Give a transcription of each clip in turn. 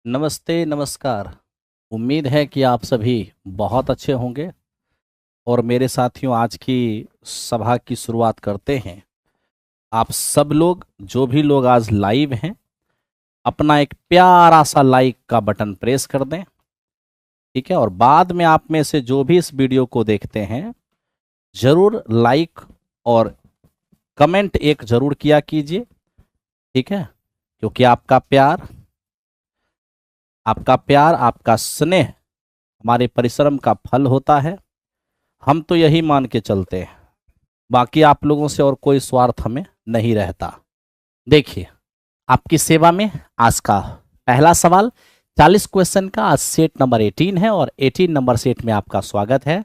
नमस्ते नमस्कार। उम्मीद है कि आप सभी बहुत अच्छे होंगे। और मेरे साथियों, आज की सभा की शुरुआत करते हैं। आप सब लोग, जो भी लोग आज लाइव हैं, अपना एक प्यारा सा लाइक का बटन प्रेस कर दें। ठीक है। और बाद में आप में से जो भी इस वीडियो को देखते हैं, जरूर लाइक और कमेंट एक जरूर किया कीजिए। ठीक है। क्योंकि आपका प्यार आपका स्नेह हमारे परिश्रम का फल होता है। हम तो यही मान के चलते हैं, बाकी आप लोगों से और कोई स्वार्थ हमें नहीं रहता। देखिए, आपकी सेवा में आज का पहला सवाल 40 क्वेश्चन का, आज सेट नंबर 18 है और 18 नंबर सेट में आपका स्वागत है।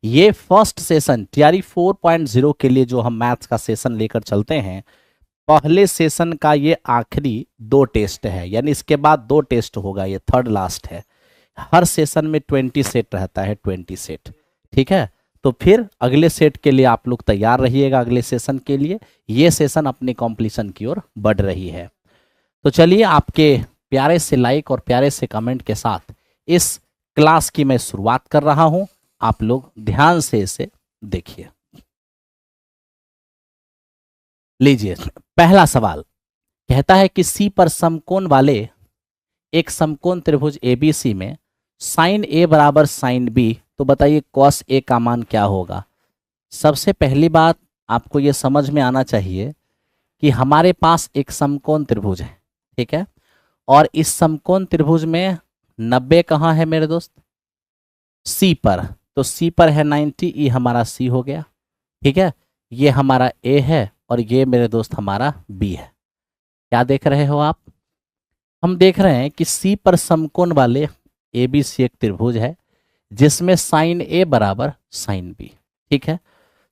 ये फर्स्ट सेशन टीआरई 4.0 के लिए जो हम मैथ्स का सेशन लेकर चलते हैं, पहले सेशन का ये आखिरी दो टेस्ट है, यानी इसके बाद दो टेस्ट होगा, ये थर्ड लास्ट है। हर सेशन में 20 सेट रहता है, 20 सेट। ठीक है। तो फिर अगले सेट के लिए आप लोग तैयार रहिएगा। अगले सेशन के लिए ये सेशन अपनी कॉम्प्लीशन की ओर बढ़ रही है। तो चलिए, आपके प्यारे से लाइक और प्यारे से कमेंट के साथ इस क्लास की मैं शुरुआत कर रहा हूं। आप लोग ध्यान से इसे देखिए। लीजिए, पहला सवाल कहता है कि सी पर समकोण वाले एक समकोण त्रिभुज एबीसी में साइन ए बराबर साइन बी, तो बताइए कॉस ए का मान क्या होगा। सबसे पहली बात आपको ये समझ में आना चाहिए कि हमारे पास एक समकोण त्रिभुज है। ठीक है। और इस समकोण त्रिभुज में 90 कहाँ है मेरे दोस्त? सी पर। तो सी पर है 90, ये हमारा सी हो गया। ठीक है। ये हमारा ए है और ये मेरे दोस्त हमारा बी है। क्या देख रहे हो आप? हम देख रहे हैं कि सी पर समकोण वाले ए बी सी एक त्रिभुज है जिसमें साइन ए बराबर साइन बी। ठीक है।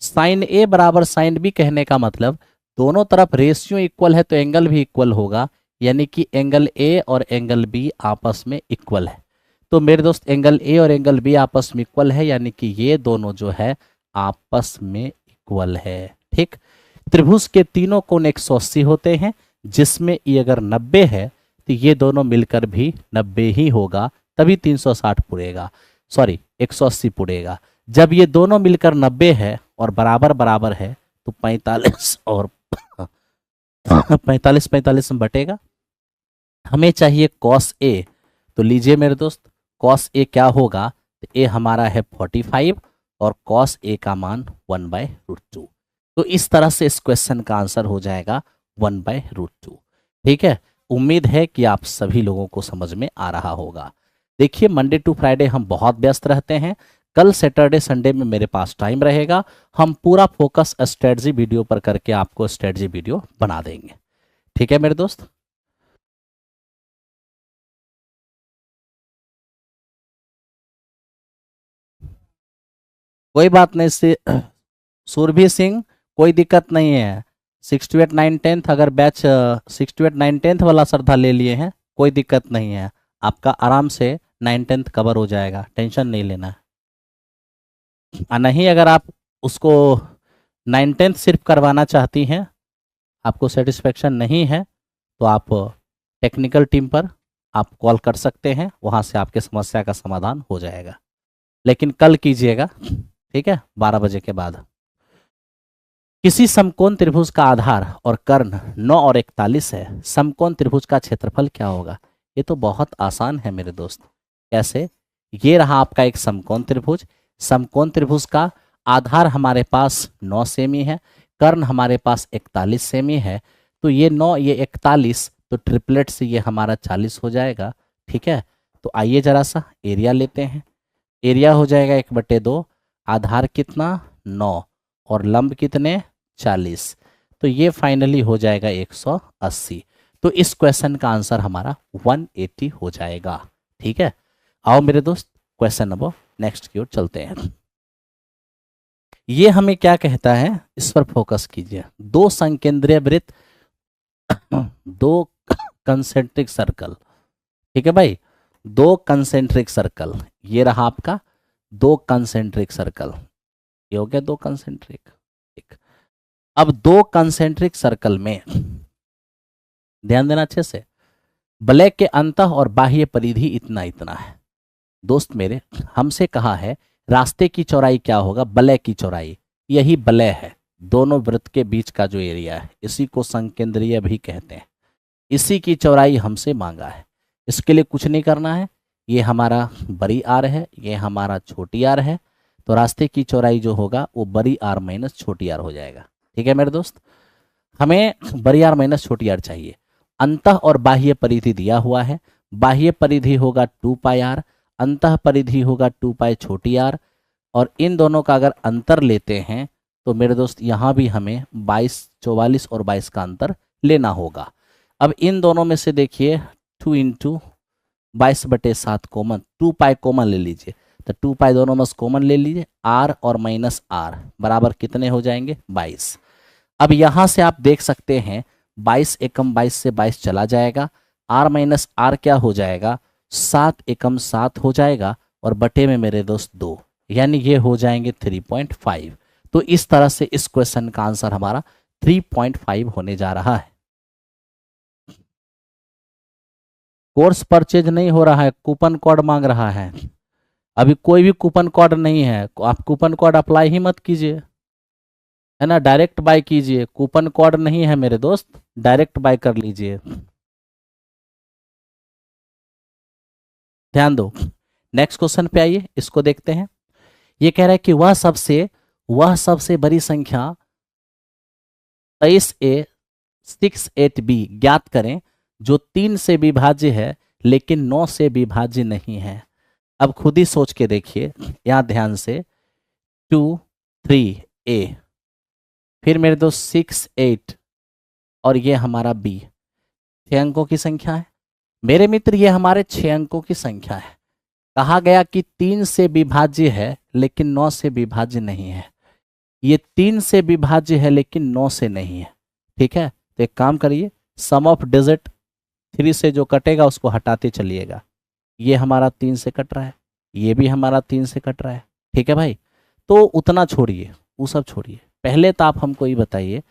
साइन ए बराबर साइन बी कहने का मतलब दोनों तरफ रेशियो इक्वल है तो एंगल भी इक्वल होगा, यानी कि एंगल ए और एंगल बी आपस में इक्वल है। तो मेरे दोस्त एंगल ए और एंगल बी आपस में इक्वल है, यानी कि ये दोनों जो है आपस में इक्वल है। ठीक। त्रिभुज के तीनों कोण 180 होते हैं, जिसमें ये अगर 90 है तो ये दोनों मिलकर भी 90 ही होगा, तभी 360 पुड़ेगा, सॉरी 180 पुड़ेगा। जब ये दोनों मिलकर 90 है और बराबर बराबर है तो 45 और 45 45 में बटेगा। हमें चाहिए कॉस ए। तो लीजिए मेरे दोस्त, कॉस ए क्या होगा? तो ए हमारा है 45 और कॉस ए का मान 1/√2। तो इस तरह से इस क्वेश्चन का आंसर हो जाएगा 1/√2। ठीक है। उम्मीद है कि आप सभी लोगों को समझ में आ रहा होगा। देखिए, मंडे टू फ्राइडे हम बहुत व्यस्त रहते हैं। कल सैटरडे संडे में मेरे पास टाइम रहेगा। हम पूरा फोकस स्ट्रेटजी वीडियो पर करके आपको स्ट्रेटजी वीडियो बना देंगे। ठीक है मेरे दोस्त। कोई बात नहीं से सुरभि सिंह, कोई दिक्कत नहीं है। 6 to 8 9 10th अगर बैच 6 to 8 9 10th वाला श्रद्धा ले लिए हैं, कोई दिक्कत नहीं है। आपका आराम से 9 10th कवर हो जाएगा, टेंशन नहीं लेना है। नहीं, अगर आप उसको 9 10th सिर्फ करवाना चाहती हैं, आपको सेटिस्फेक्शन नहीं है, तो आप टेक्निकल टीम पर आप कॉल कर सकते हैं, वहाँ से आपके समस्या का समाधान हो जाएगा। लेकिन कल कीजिएगा, ठीक है, 12 बजे के बाद। किसी समकोण त्रिभुज का आधार और कर्ण 9 और 41 है, समकोण त्रिभुज का क्षेत्रफल क्या होगा? ये तो बहुत आसान है मेरे दोस्त। कैसे? ये रहा आपका एक समकोण त्रिभुज। समकोण त्रिभुज का आधार हमारे पास 9 सेमी है, कर्ण हमारे पास 41 सेमी है। तो ये 9 ये 41, तो ट्रिपलेट से ये हमारा 40 हो जाएगा। ठीक है। तो आइए जरा सा एरिया लेते हैं। एरिया हो जाएगा 1/2। आधार कितना? 9 और लंब कितने? 40। तो ये फाइनली हो जाएगा 180। तो इस क्वेश्चन का आंसर हमारा 180 हो जाएगा। ठीक है। आओ मेरे दोस्त, क्वेश्चन नंबर नेक्स्ट की ओर चलते हैं। ये हमें क्या कहता है, इस पर फोकस कीजिए। दो संकेंद्रीय वृत्त, दो कंसेंट्रिक सर्कल। ठीक है भाई, दो कंसेंट्रिक सर्कल। ये रहा आपका दो कंसेंट्रिक सर्कल। ये हो गया दो कंसेंट्रिक। ठीक। अब दो कंसेंट्रिक सर्कल में ध्यान देना अच्छे से। वलय के अंतः और बाह्य परिधि इतना इतना है। दोस्त मेरे, हमसे कहा है रास्ते की चौड़ाई क्या होगा, वलय की चौड़ाई, यही वलय है, दोनों वृत्त के बीच का जो एरिया है, इसी को संकेंद्रीय भी कहते हैं। इसी की चौड़ाई हमसे मांगा है। इसके लिए कुछ नहीं करना है, ये हमारा बड़ी आर है, ये हमारा छोटी आर है, तो रास्ते की चौड़ाई जो होगा वो बड़ी आर माइनस छोटी आर हो जाएगा। ठीक है मेरे दोस्त, हमें बड़ी आर माइनस छोटी आर चाहिए। अंतः और बाह्य परिधि दिया हुआ है, बाह्य परिधि होगा 2 पाई आर, अंतः परिधि होगा 2 पाई छोटी आर, और इन दोनों का अगर अंतर लेते हैं तो मेरे दोस्त यहाँ भी हमें 44 और 22 का अंतर लेना होगा। अब इन दोनों में से देखिए 2 इंटू 22/7 कॉमन, 2 पाई कॉमन ले लीजिए, तो 2 पाई दोनों में कॉमन ले लीजिए, आर और माइनस आर बराबर कितने हो जाएंगे, 22। अब यहाँ से आप देख सकते हैं 22 एकम 22 से 22 चला जाएगा, आर माइनस आर क्या हो जाएगा, 7 एकम 7 हो जाएगा, और बटे में मेरे दोस्त 2, यानी ये हो जाएंगे 3.5। तो इस तरह से इस क्वेश्चन का आंसर हमारा 3.5 होने जा रहा है। कोर्स परचेज नहीं हो रहा है, कूपन कोड मांग रहा है। अभी कोई भी कूपन कोड नहीं है, आप कूपन कोड अप्लाई ही मत कीजिए, है ना, डायरेक्ट बाय कीजिए। कूपन कोड नहीं है मेरे दोस्त, डायरेक्ट बाय कर लीजिए। ध्यान दो, नेक्स्ट क्वेश्चन पे आइए, इसको देखते हैं। ये कह रहा है कि वह सबसे बड़ी संख्या 23A 68B ज्ञात करें जो 3 से विभाज्य है लेकिन 9 से विभाज्य नहीं है। अब खुद ही सोच के देखिए, यहां ध्यान से 2 3A, फिर मेरे दोस्त 6 8, और ये हमारा B 6 अंकों की संख्या है। मेरे मित्र ये हमारे 6 अंकों की संख्या है। कहा गया कि 3 से विभाज्य है लेकिन 9 से विभाज्य नहीं है। ये 3 से विभाज्य है लेकिन 9 से नहीं है। ठीक है, तो एक काम करिए, सम ऑफ डिजिट 3 से जो कटेगा उसको हटाते चलिएगा। ये हमारा 3 से कट रहा है, ये भी हमारा 3 से कट रहा है। ठीक है भाई, तो उतना छोड़िए, वो सब छोड़िए, पहले तो आप हमको ये बताइए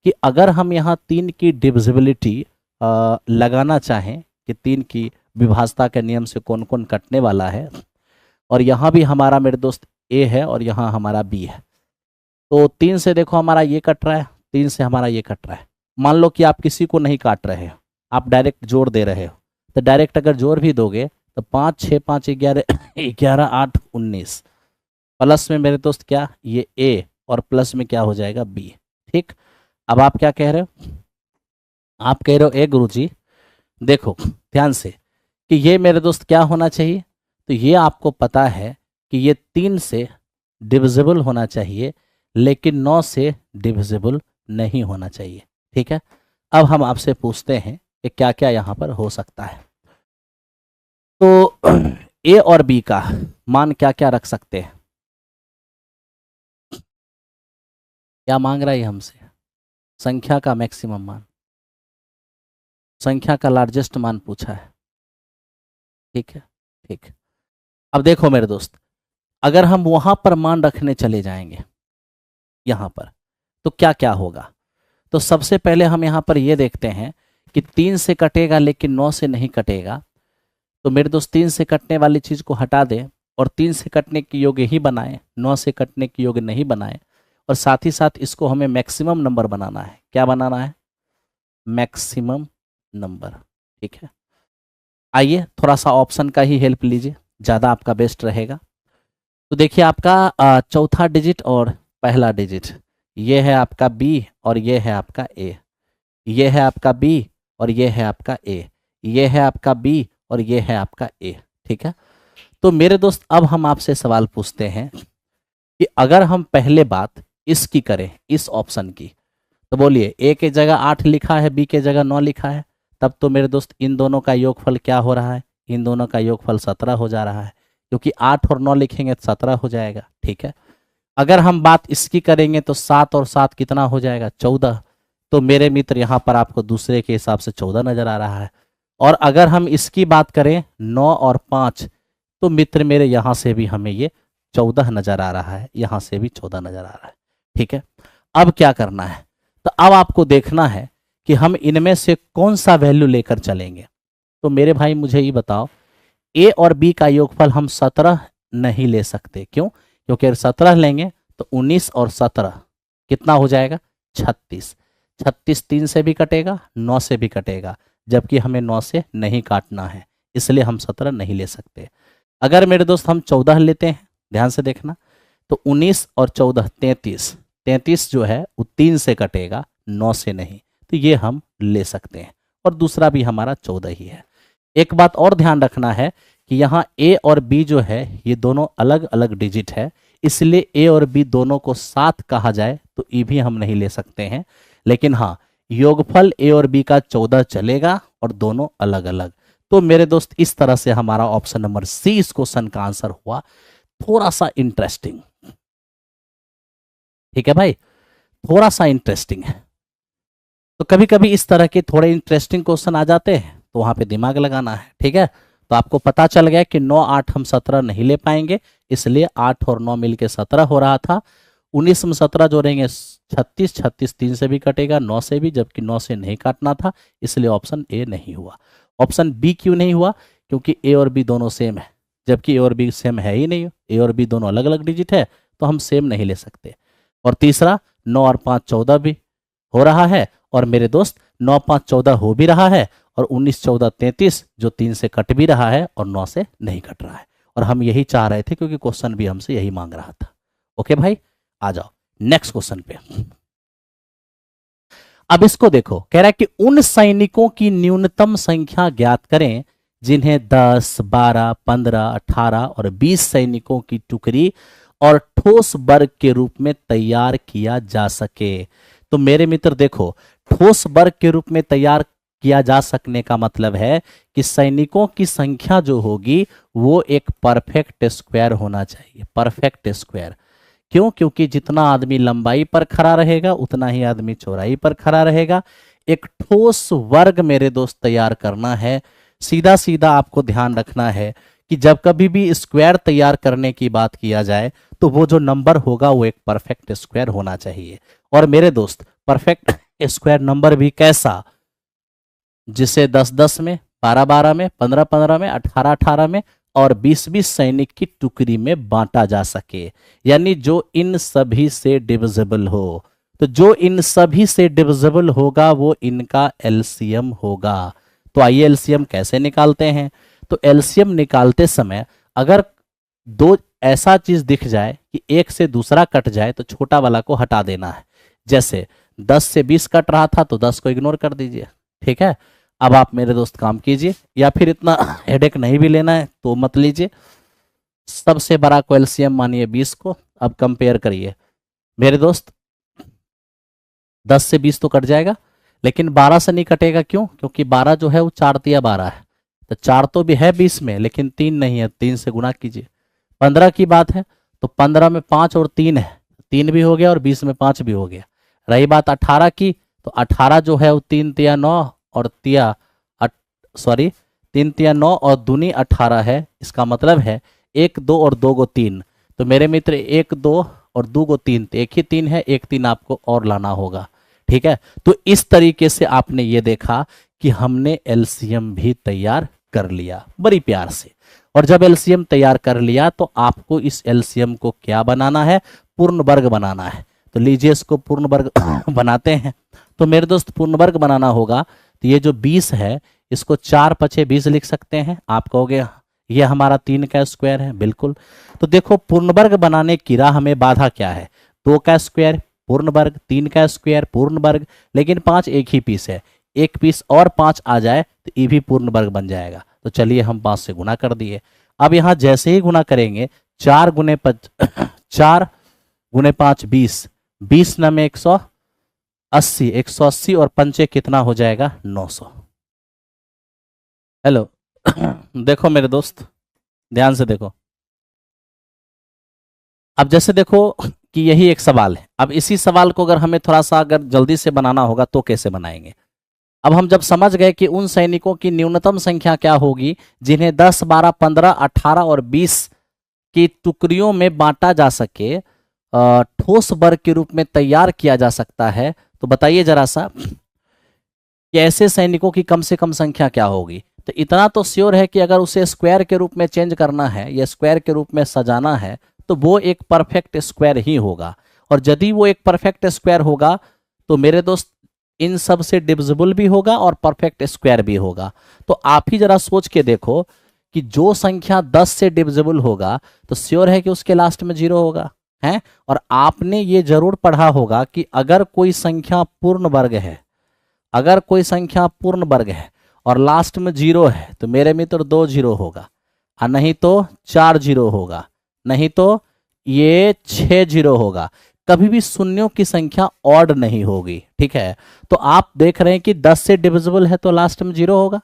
कि अगर हम यहाँ 3 की डिविजिबिलिटी लगाना चाहें कि 3 की विभाजता के नियम से कौन कौन कटने वाला है, और यहाँ भी हमारा मेरे दोस्त A है और यहाँ हमारा B है, तो 3 से देखो हमारा ये कट रहा है, 3 से हमारा ये कट रहा है। मान लो कि आप किसी को नहीं काट रहे हो, आप डायरेक्ट जोड़ दे रहे हो, तो डायरेक्ट अगर जोड़ भी दोगे तो 5 6 5 11 11 8 19, प्लस में मेरे दोस्त क्या, ये A, और प्लस में क्या हो जाएगा, B। ठीक, अब आप क्या कह रहे हो, आप कह रहे हो ए गुरुजी देखो ध्यान से कि ये मेरे दोस्त क्या होना चाहिए, तो ये आपको पता है कि ये 3 से डिविजिबल होना चाहिए लेकिन 9 से डिविजिबल नहीं होना चाहिए। ठीक है, अब हम आपसे पूछते हैं कि क्या क्या यहाँ पर हो सकता है। तो A और B का मान क्या क्या रख सकते हैं, क्या मांग रहा है हमसे, संख्या का मैक्सिमम मान, संख्या का लार्जेस्ट मान पूछा है। ठीक है, ठीक, अब देखो मेरे दोस्त, अगर हम वहां पर मान रखने चले जाएंगे यहाँ पर, तो क्या क्या होगा। तो सबसे पहले हम यहाँ पर ये देखते हैं कि 3 से कटेगा लेकिन 9 से नहीं कटेगा, तो मेरे दोस्त 3 से कटने वाली चीज़ को हटा दें और 3 से कटने के योग्य ही बनाएं, 9 से कटने के योग्य नहीं बनाएं, और साथ ही साथ इसको हमें मैक्सिमम नंबर बनाना है। क्या बनाना है, मैक्सिमम नंबर। ठीक है, आइए थोड़ा सा ऑप्शन का ही हेल्प लीजिए, ज़्यादा आपका बेस्ट रहेगा। तो देखिए आपका चौथा डिजिट और पहला डिजिट, ये है आपका B और ये है आपका A, ये है आपका B और ये है आपका A, ये है आपका B और ये है आपका A। ठीक है, तो मेरे दोस्त अब हम आपसे सवाल पूछते हैं कि अगर हम पहले बात इसकी करें, इस ऑप्शन की, तो बोलिए A के जगह 8 लिखा है, B के जगह 9 लिखा है, तब तो मेरे दोस्त इन दोनों का योगफल क्या हो रहा है, इन दोनों का योगफल 17 हो जा रहा है, क्योंकि 8 और 9 लिखेंगे तो 17 हो जाएगा। ठीक है, अगर हम बात इसकी करेंगे तो 7 और 7 कितना हो जाएगा, 14। तो मेरे मित्र यहाँ पर आपको दूसरे के हिसाब से 14 नजर आ रहा है। और अगर हम इसकी बात करें 9 और 5, तो मित्र मेरे यहाँ से भी हमें ये 14 नजर आ रहा है, यहाँ से भी 14 नजर आ रहा है। ठीक है, अब क्या करना है, तो अब आपको देखना है कि हम इनमें से कौन सा वैल्यू लेकर चलेंगे। तो मेरे भाई मुझे ये बताओ, ए और बी का योगफल हम 17 नहीं ले सकते। क्यों? क्योंकि 17 लेंगे तो 19 और 17 कितना हो जाएगा? 36। 36 3 से भी कटेगा, 9 से भी कटेगा, जबकि हमें 9 से नहीं काटना है, इसलिए हम 17 नहीं ले सकते। अगर मेरे दोस्त हम 14 लेते हैं, ध्यान से देखना, तो 19 और 14 33। 33 जो है वो 3 से कटेगा, 9 से नहीं, तो ये हम ले सकते हैं। और दूसरा भी हमारा 14 ही है। एक बात और ध्यान रखना है कि यहाँ ए और बी जो है ये दोनों अलग अलग डिजिट है, इसलिए ए और बी दोनों को साथ कहा जाए तो ये भी हम नहीं ले सकते हैं। लेकिन हाँ, योगफल ए और बी का 14 चलेगा और दोनों अलग अलग। तो मेरे दोस्त इस तरह से हमारा ऑप्शन नंबर सी इस क्वेश्चन का आंसर हुआ। थोड़ा सा इंटरेस्टिंग, ठीक है भाई, थोड़ा सा इंटरेस्टिंग है। तो कभी कभी इस तरह के थोड़े इंटरेस्टिंग क्वेश्चन आ जाते हैं तो वहां पे दिमाग लगाना है, ठीक है। तो आपको पता चल गया कि 9 8 हम 17 नहीं ले पाएंगे, इसलिए 8 और 9 मिलके 17 हो रहा था। 19 में 17 जोड़ेंगे 36, 36 3 से भी कटेगा, 9 से भी, जबकि 9 से नहीं काटना था, इसलिए ऑप्शन ए नहीं हुआ। ऑप्शन बी क्यों नहीं हुआ? क्योंकि ए और बी दोनों सेम है, जबकि ए और बी सेम है ही नहीं, ए और बी दोनों अलग अलग डिजिट है, तो हम सेम नहीं ले सकते। और तीसरा, 9 और 5 14 भी हो रहा है, और मेरे दोस्त 9 5 14 हो भी रहा है, और 19 14 33 जो 3 से कट भी रहा है और 9 से नहीं कट रहा है। और हम यही चाह रहे थे क्योंकि क्वेश्चन भी हमसे यही मांग रहा था। ओके भाई, आ जाओ नेक्स्ट क्वेश्चन पे। अब इसको देखो, कह रहा है कि उन सैनिकों की न्यूनतम संख्या ज्ञात करें जिन्हें 10 12 15 18 और 20 सैनिकों की टुकड़ी और ठोस वर्ग के रूप में तैयार किया जा सके। तो मेरे मित्र देखो, ठोस वर्ग के रूप में तैयार किया जा सकने का मतलब है कि सैनिकों की संख्या जो होगी वो एक परफेक्ट स्क्वायर होना चाहिए, परफेक्ट स्क्वायर। क्यों? क्योंकि जितना आदमी लंबाई पर खड़ा रहेगा उतना ही आदमी चौड़ाई पर खड़ा रहेगा। एक ठोस वर्ग मेरे दोस्त तैयार करना है। सीधा सीधा आपको ध्यान रखना है कि जब कभी भी स्क्वायर तैयार करने की बात किया जाए तो वो जो नंबर होगा वो एक परफेक्ट स्क्वायर होना चाहिए। और मेरे दोस्त परफेक्ट स्क्वायर नंबर भी कैसा? जिसे 10 10 में, 12 12 में, 15 15 में, 18 18 में और 20 20 सैनिक की टुकड़ी में बांटा जा सके, यानी जो इन सभी से डिविजिबल हो। तो जो इन सभी से डिविजिबल होगा वो इनका एलसीएम होगा। तो आइए एलसीएम कैसे निकालते हैं। तो एलसीएम निकालते समय अगर दो ऐसा चीज दिख जाए कि एक से दूसरा कट जाए तो छोटा वाला को हटा देना है। जैसे 10 से 20 कट रहा था तो 10 को इग्नोर कर दीजिए, ठीक है। अब आप मेरे दोस्त काम कीजिए, या फिर इतना हेडेक नहीं भी लेना है तो मत लीजिए। सबसे बड़ा को एलसीएम मानिए 20 को। अब कंपेयर करिए मेरे दोस्त, 10 से 20 तो कट जाएगा, लेकिन 12 से नहीं कटेगा। क्यों? क्योंकि 12 जो है वो 4 तिया 12 है, तो 4 तो भी है 20 में, लेकिन 3 नहीं है, 3 से गुना कीजिए। 15 की बात है तो 15 में 5 और 3 है, 3 भी हो गया और 20 में 5 भी हो गया। रही बात 18 की, तो 18 जो है वो 3 तिया 9 और तिया 3 तिया 9 और दूनी 18 है। इसका मतलब है 1 2 और 2 गो 3। तो मेरे मित्र 1 2 और 2 गो 3, तो एक ही 3 है, एक 3 आपको और लाना होगा, ठीक है। तो इस तरीके से आपने ये देखा कि हमने एलसीएम भी तैयार कर लिया बड़ी प्यार से। और जब एलसीएम तैयार कर लिया तो आपको इस एलसीएम को क्या बनाना है? पूर्ण वर्ग बनाना है। तो लीजिए इसको पूर्ण वर्ग बनाते हैं। तो मेरे दोस्त पूर्ण वर्ग बनाना होगा, तो ये जो 20 है इसको 4 पचे 20 लिख सकते हैं। आप कहोगे ये हमारा 3 का स्क्वायर है, बिल्कुल। तो देखो पूर्ण वर्ग बनाने की राह में बाधा क्या है? 2 का स्क्वायर पूर्ण वर्ग, 3 का स्क्वायर पूर्ण वर्ग, लेकिन 5 एक ही पीस है, एक पीस और 5 आ जाए तो ये भी पूर्ण वर्ग बन जाएगा। तो चलिए हम 5 से गुना कर दिए। अब यहाँ जैसे ही गुना करेंगे 4 गुने 5 20, 20 न में 180, 180 और पंचे कितना हो जाएगा? 900। हेलो देखो मेरे दोस्त ध्यान से देखो। अब जैसे देखो कि यही एक सवाल है। अब इसी सवाल को अगर हमें थोड़ा सा अगर जल्दी से बनाना होगा तो कैसे बनाएंगे? अब हम जब समझ गए कि उन सैनिकों की न्यूनतम संख्या क्या होगी जिन्हें 10 12 15 18 और 20 की टुकड़ियों में बांटा जा सके, ठोस वर्ग के रूप में तैयार किया जा सकता है, तो बताइए जरा सा कि ऐसे सैनिकों की कम से कम संख्या क्या होगी? तो इतना तो श्योर है कि अगर उसे स्क्वायर के रूप में चेंज करना है या स्क्वायर के रूप में सजाना है तो वो एक परफेक्ट स्क्वायर ही होगा। और यदि वो एक परफेक्ट स्क्वायर होगा तो मेरे दोस्त इन सब से डिविजिबल भी होगा और परफेक्ट स्क्वायर भी होगा। तो आप ही जरा सोच के देखो कि जो संख्या 10 से डिविजिबल होगा तो श्योर है कि उसके लास्ट में 0 होगा, है। और आपने ये जरूर पढ़ा होगा कि अगर कोई संख्या पूर्ण वर्ग है, अगर कोई संख्या पूर्ण वर्ग है और लास्ट में 0 है तो मेरे मित्र 2 0 होगा, और नहीं तो 4 0 होगा, नहीं तो ये 6 0 होगा। कभी भी शून्यों की संख्या ऑड नहीं होगी, ठीक है। तो आप देख रहे हैं कि 10 से डिविजिबल है तो लास्ट में 0 होगा,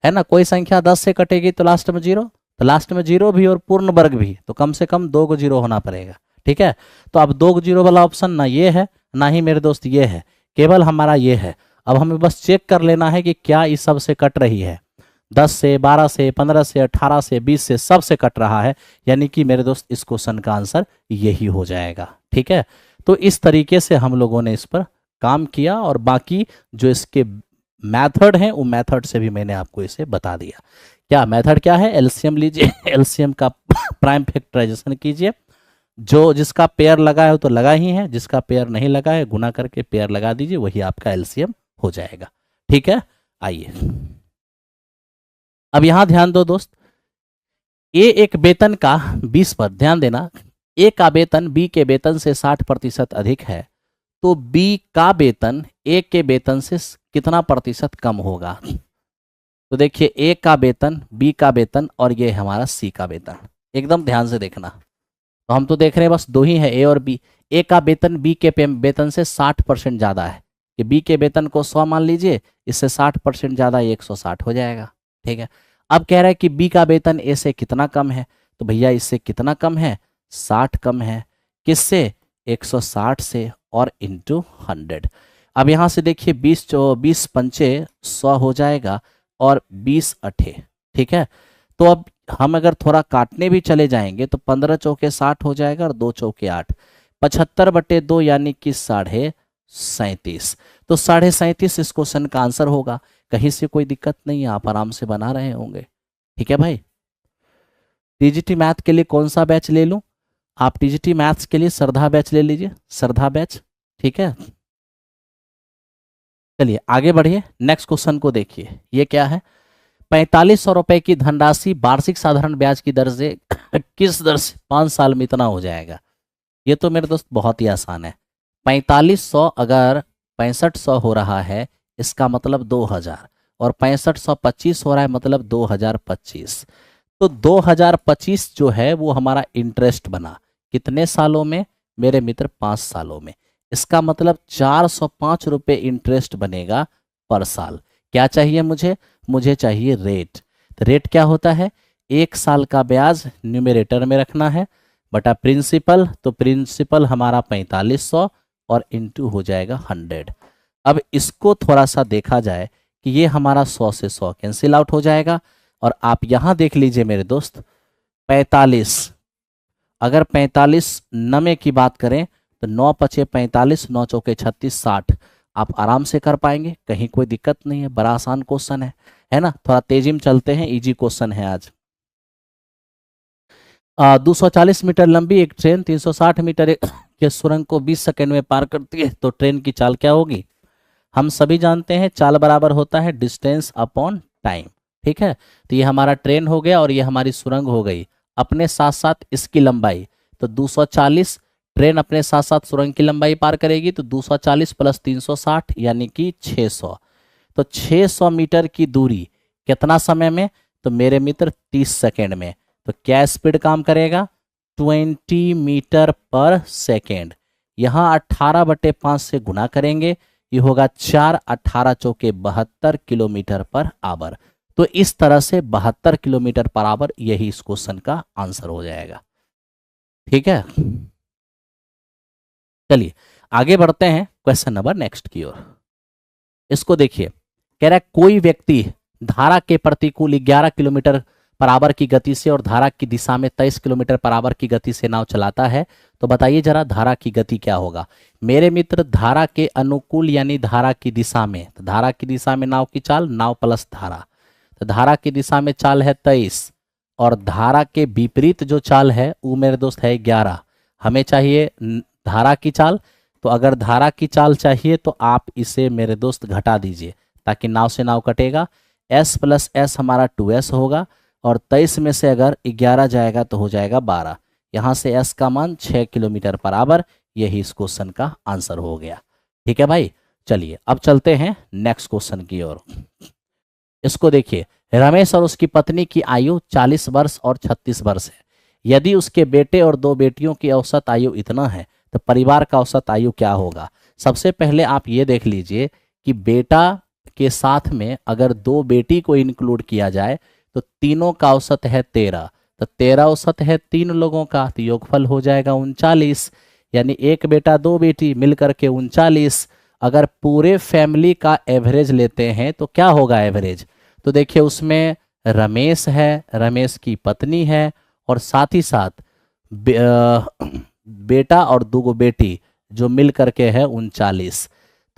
है ना। कोई संख्या 10 से कटेगी तो लास्ट में 0, तो लास्ट में 0 भी और पूर्ण वर्ग भी, तो कम से कम 2 को 0 होना पड़ेगा, ठीक है। तो अब 2 को 0 वाला ऑप्शन ना ये है ना ही मेरे दोस्त ये है, केवल हमारा ये है। अब हमें बस चेक कर लेना है कि क्या इस सब से कट रही है, 10 से, 12 से, 15 से, 18 से, 20 से, सब से कट रहा है, यानी कि मेरे दोस्त इस क्वेश्चन का आंसर यही हो जाएगा, ठीक है। तो इस तरीके से हम लोगों ने इस पर काम किया और बाकी जो इसके मेथड हैं वो मेथड से भी मैंने आपको इसे बता दिया। क्या मेथड क्या है? एलसीएम लीजिए, एलसीएम का प्राइम फैक्टराइजेशन कीजिए, जो जिसका पेयर लगा है तो लगा ही है, जिसका पेयर नहीं लगा है गुना करके पेयर लगा दीजिए, वही आपका एलसीएम हो जाएगा, ठीक है। आइए अब यहां ध्यान दो दोस्त, ए एक वेतन का 20 पर, ध्यान देना, ए का वेतन बी के वेतन से 60% अधिक है तो बी का वेतन ए के वेतन से कितना प्रतिशत कम होगा? तो देखिए ए का वेतन, बी का वेतन और ये हमारा सी का वेतन, एकदम ध्यान से देखना। तो हम तो देख रहे हैं बस दो ही है, ए और बी। ए का वेतन बी के वेतन से 60% ज़्यादा है, कि बी के वेतन को 100 मान लीजिए, इससे 60% ज़्यादा 160 हो जाएगा, ठीक है। अब कह रहा है कि बी का वेतन ए से कितना कम है, तो भैया इससे कितना कम है? 60 कम है, किससे? 160 से, और इंटू 100। अब यहाँ से देखिए 20 पंचे 100 हो जाएगा और 20 अठे, ठीक है। तो अब हम अगर थोड़ा काटने भी चले जाएंगे तो 15 चौके 60 हो जाएगा और 2 चौके 8, 75/2 यानी कि 37.5। तो 37.5 इस क्वेश्चन का आंसर होगा। कहीं से कोई दिक्कत नहीं है, आप आराम से बना रहे होंगे, ठीक है भाई। टीजीटी मैथ के लिए कौन सा बैच ले लूं? आप टीजीटी मैथ्स के लिए श्रद्धा बैच ले लीजिए, श्रद्धा बैच, ठीक है। चलिए आगे बढ़िए, नेक्स्ट क्वेश्चन को देखिए, ये क्या है? 4500 रुपए की धनराशि वार्षिक साधारण ब्याज की दर से किस दर से 5 साल में इतना हो जाएगा? ये तो मेरे दोस्त बहुत ही आसान है। 4500 अगर 6500 हो रहा है इसका मतलब 2000, और 6525 हो रहा है मतलब 2025। तो 2025 जो है वो हमारा इंटरेस्ट बना, कितने सालों में मेरे मित्र? 5 सालों में। इसका मतलब 405 रुपये इंटरेस्ट बनेगा पर साल। क्या चाहिए मुझे? मुझे चाहिए रेट। तो रेट क्या होता है? 1 साल का ब्याज न्यूमरेटर में रखना है बटा प्रिंसिपल, तो प्रिंसिपल हमारा 4500 और इंटू हो जाएगा 100। अब इसको थोड़ा सा देखा जाए कि ये हमारा 100 से 100 कैंसिल आउट हो जाएगा, और आप यहाँ देख लीजिए मेरे दोस्त 45, अगर 45 नमे की बात करें तो 9 पचे 45, 9 चौके 36, 60। आप आराम से कर पाएंगे, कहीं कोई दिक्कत नहीं है, बड़ा आसान क्वेश्चन है ना। थोड़ा तेजी में चलते हैं, इजी क्वेश्चन है आज। 240 मीटर लंबी एक ट्रेन 360 मीटर के सुरंग को 20 सेकंड में पार करती है, तो ट्रेन की चाल क्या होगी? हम सभी जानते हैं चाल बराबर होता है डिस्टेंस अपॉन टाइम, ठीक है। तो ये हमारा ट्रेन हो गया और ये हमारी सुरंग हो गई, अपने साथ साथ इसकी लंबाई, तो 240, ट्रेन अपने साथ साथ सुरंग की लंबाई पार करेगी, तो 240 प्लस 360 यानी कि 600। तो 600 मीटर की दूरी कितना समय में? तो मेरे मित्र 30 सेकेंड में। तो क्या स्पीड काम करेगा? 20 मीटर पर सेकेंड। यहाँ 18/5 से गुना करेंगे, ये होगा 4, 18 चौके 72 किलोमीटर पर आवर। तो इस तरह से 72 किलोमीटर पर आवर यही इस क्वेश्चन का आंसर हो जाएगा, ठीक है। चलिए आगे बढ़ते हैं क्वेश्चन नंबर नेक्स्ट की ओर। इसको देखिए, कह रहा है कोई व्यक्ति धारा के प्रतिकूल 11 किलोमीटर पर आवर की गति से और धारा की दिशा में 23 किलोमीटर पर आवर की गति से नाव चलाता है, तो बताइए जरा धारा की गति क्या होगा? मेरे मित्र धारा के अनुकूल यानी धारा की दिशा में, तो धारा की दिशा में नाव की चाल, नाव प्लस धारा, तो धारा की दिशा में चाल है 23 और धारा के विपरीत जो चाल है वो मेरे दोस्त है 11। हमें चाहिए धारा की चाल, तो अगर धारा की चाल चाहिए तो आप इसे मेरे दोस्त घटा दीजिए ताकि नाव से नाव कटेगा। s प्लस एस हमारा 2s होगा और 23 में से अगर 11 जाएगा तो हो जाएगा 12। यहाँ से s का मान 6 किलोमीटर पर आवर। यही इस क्वेश्चन का आंसर हो गया। ठीक है भाई, चलिए अब चलते हैं नेक्स्ट क्वेश्चन की ओर। इसको देखिए, रमेश और उसकी पत्नी की आयु 40 वर्ष और 36 वर्ष है। यदि उसके बेटे और 2 बेटियों की औसत आयु इतना है तो परिवार का औसत आयु क्या होगा। सबसे पहले आप ये देख लीजिए कि बेटा के साथ में अगर 2 बेटी को इंक्लूड किया जाए तो तीनों का औसत है 13, तो 13 औसत है 3 लोगों का, तो योगफल हो जाएगा 39। यानी 1 बेटा 2 बेटी मिलकर के 39। अगर पूरे फैमिली का एवरेज लेते हैं तो क्या होगा एवरेज, तो देखिए उसमें रमेश है, रमेश की पत्नी है और साथ ही साथ बेटा और 2 बेटी जो मिल करके है 39।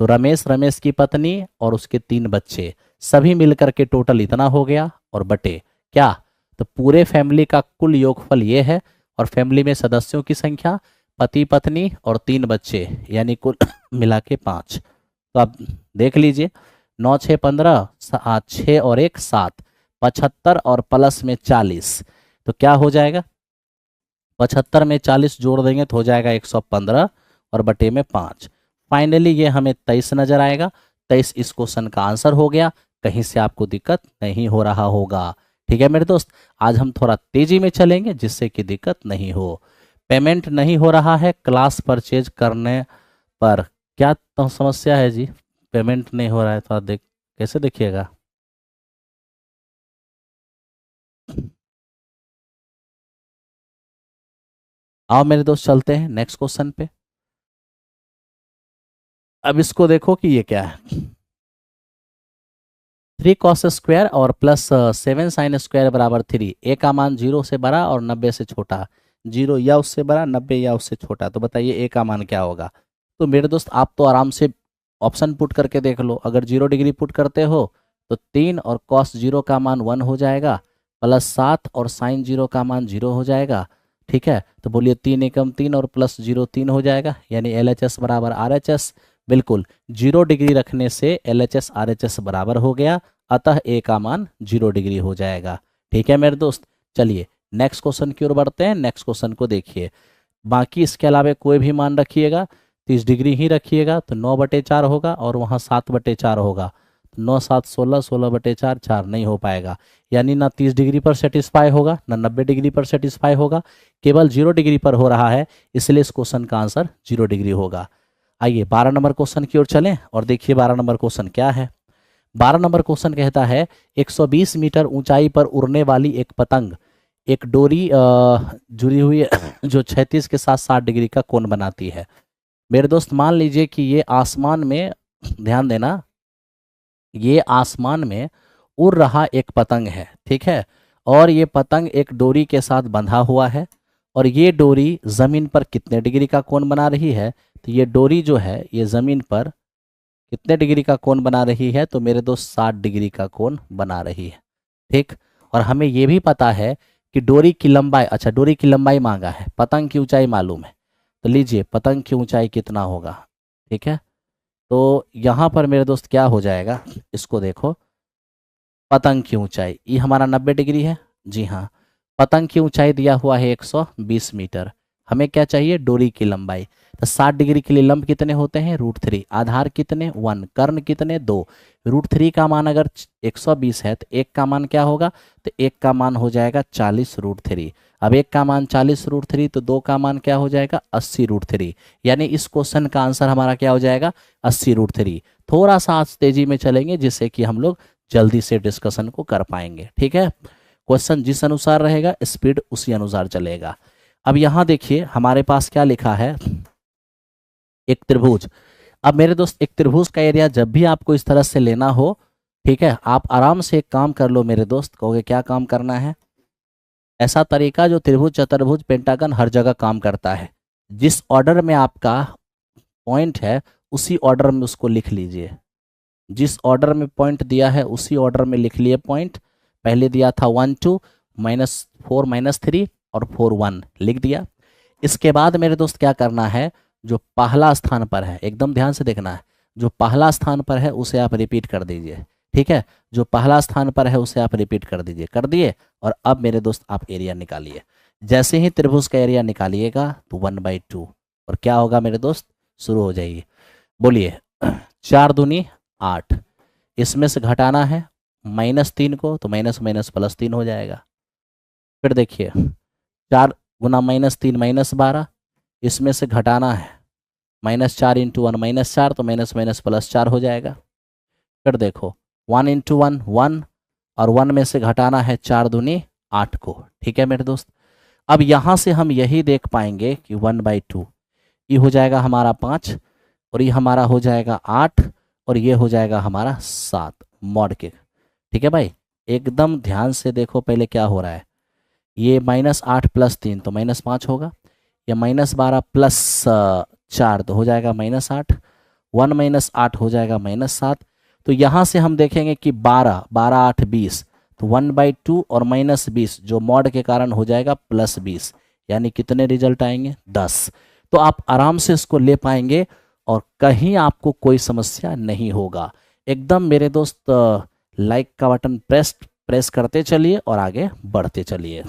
तो रमेश, रमेश की पत्नी और उसके 3 बच्चे सभी मिलकर के टोटल इतना हो गया और बटे क्या, तो पूरे फैमिली का कुल योगफल ये है और फैमिली में सदस्यों की संख्या पति पत्नी और 3 बच्चे यानी कुल मिला के 5। तो आप देख लीजिए 9 6 15, 6 और 1 7, 75 और प्लस में 40, तो क्या हो जाएगा 75 में 40 जोड़ देंगे तो हो जाएगा 115 और बटे में 5। फाइनली ये हमें 23 नजर आएगा। 23 इस क्वेश्चन का आंसर हो गया। कहीं से आपको दिक्कत नहीं हो रहा होगा। ठीक है मेरे दोस्त, आज हम थोड़ा तेजी में चलेंगे जिससे कि दिक्कत नहीं हो। पेमेंट नहीं हो रहा है क्लास परचेज करने पर, क्या तो समस्या है जी, पेमेंट नहीं हो रहा है तो देख कैसे देखिएगा। आओ मेरे दोस्त चलते हैं नेक्स्ट क्वेश्चन पे। अब इसको देखो कि ये क्या है। 3 कॉस स्क्वायर और प्लस 7 साइन स्क्वायर बराबर 3। ए का मान 0 से बड़ा और 90 से छोटा, 0 या उससे बड़ा, 90 या उससे छोटा, तो बताइए ए का मान क्या होगा। तो मेरे दोस्त आप तो आराम से ऑप्शन पुट करके देख लो। अगर 0 डिग्री पुट करते हो तो 3 और कॉस 0 का मान 1 हो जाएगा, प्लस 7 और साइन 0 का मान 0 हो जाएगा। ठीक है, तो बोलिए 3 एकम 3 और प्लस 0 3 हो जाएगा, यानी LHS बराबर RHS। बिल्कुल 0 डिग्री रखने से LHS RHS बराबर हो गया, अतः ए का मान 0 डिग्री हो जाएगा। ठीक है मेरे दोस्त, चलिए नेक्स्ट क्वेश्चन की ओर बढ़ते हैं। नेक्स्ट क्वेश्चन को देखिए, बाकी इसके अलावा कोई भी मान रखिएगा, 30 डिग्री ही रखिएगा तो 9/4 होगा और वहाँ 7/4 होगा, 9 7 16, 16/4 4 नहीं हो पाएगा। यानी ना 30 डिग्री पर सेटिस्फाई होगा ना 90 डिग्री पर सेटिस्फाई होगा, केवल 0 डिग्री पर हो रहा है, इसलिए इस क्वेश्चन का आंसर 0 डिग्री होगा। आइए 12 नंबर क्वेश्चन की ओर चलें और देखिए 12 नंबर क्वेश्चन क्या है। 12 नंबर क्वेश्चन कहता है 120 मीटर ऊंचाई पर उड़ने वाली एक पतंग एक डोरी जुड़ी हुई जो 36 के साथ 60 डिग्री का कोण बनाती है। मेरे दोस्त मान लीजिए कि ये आसमान में, ध्यान देना, ये आसमान में उड़ रहा एक पतंग है, ठीक है, और ये पतंग एक डोरी के साथ बंधा हुआ है और ये डोरी ज़मीन पर कितने डिग्री का कोण बना रही है, तो ये डोरी जो है ये ज़मीन पर कितने डिग्री का कोण बना रही है, तो मेरे दोस्त 60 डिग्री का कोण बना रही है। ठीक, और हमें ये भी पता है कि डोरी की लंबाई, अच्छा डोरी की लंबाई मांगा है, पतंग की ऊंचाई मालूम है, तो लीजिए पतंग की ऊंचाई कितना होगा। ठीक है, तो यहाँ पर मेरे दोस्त क्या हो जाएगा, इसको देखो, पतंग की ऊंचाई ये हमारा 90 डिग्री है, जी हाँ, पतंग की ऊंचाई दिया हुआ है 120 मीटर, हमें क्या चाहिए, डोरी की लंबाई। तो 60 डिग्री के लिए लंब कितने होते हैं, √3, आधार कितने 1, कर्ण कितने 2, √3 का मान अगर 120 है तो एक का मान क्या होगा, तो एक का मान हो जाएगा 40√3। अब एक का मान 40√3 तो 2 का मान क्या हो जाएगा 80√3, यानी इस क्वेश्चन का आंसर हमारा क्या हो जाएगा 80√3। थोड़ा सा आज तेजी में चलेंगे जिससे कि हम लोग जल्दी से डिस्कशन को कर पाएंगे। ठीक है, क्वेश्चन जिस अनुसार रहेगा स्पीड उसी अनुसार चलेगा। अब यहाँ देखिए हमारे पास क्या लिखा है, एक त्रिभुज। अब मेरे दोस्त एक त्रिभुज का एरिया जब भी आपको इस तरह से लेना हो, ठीक है, आप आराम से एक काम कर लो मेरे दोस्त, कहोगे क्या काम करना है, ऐसा तरीका जो त्रिभुज चतुर्भुज पेंटागन हर जगह काम करता है, जिस ऑर्डर में आपका पॉइंट है उसी ऑर्डर में उसको लिख लीजिए, जिस ऑर्डर में पॉइंट दिया है उसी ऑर्डर में लिख लिए पॉइंट, पहले दिया था 1 2 -4 -3 और 4 1 लिख दिया। इसके बाद मेरे दोस्त क्या करना है, जो पहला स्थान पर है, एकदम ध्यान से देखना है, जो पहला स्थान पर है उसे आप रिपीट कर दीजिए। ठीक है, जो पहला स्थान पर है उसे आप रिपीट कर दीजिए। कर दिए? और अब मेरे दोस्त आप एरिया निकालिए। जैसे ही त्रिभुज का एरिया निकालिएगा तो 1/2 और क्या होगा मेरे दोस्त, शुरू हो जाइए। बोलिए 4 दूनी 8, इसमें से घटाना है -3 को, तो माइनस माइनस +3 हो जाएगा। फिर देखिए 4 गुना -3 -12, इसमें से घटाना है -4 × 1 -4, तो माइनस माइनस +4 हो जाएगा। फिर देखो 1 × 1 1, और 1 में से घटाना है 4 दूनी 8 को। ठीक है मेरे दोस्त, अब यहाँ से हम यही देख पाएंगे कि 1/2 ये हो जाएगा हमारा 5, और ये हमारा हो जाएगा 8, और ये हो जाएगा हमारा 7 मॉड के। ठीक है भाई, एकदम ध्यान से देखो पहले क्या हो रहा है। ये -8 + 3 तो -5 होगा, या -12 + 4 तो हो जाएगा -8, 1 - 8 हो जाएगा -7। तो यहाँ से हम देखेंगे कि 12 12 8 20, तो 1/2 और -20 जो मॉड के कारण हो जाएगा +20, यानी कितने रिजल्ट आएंगे 10। तो आप आराम से इसको ले पाएंगे और कहीं आपको कोई समस्या नहीं होगा। एकदम मेरे दोस्त लाइक का बटन प्रेस करते चलिए और आगे बढ़ते चलिए।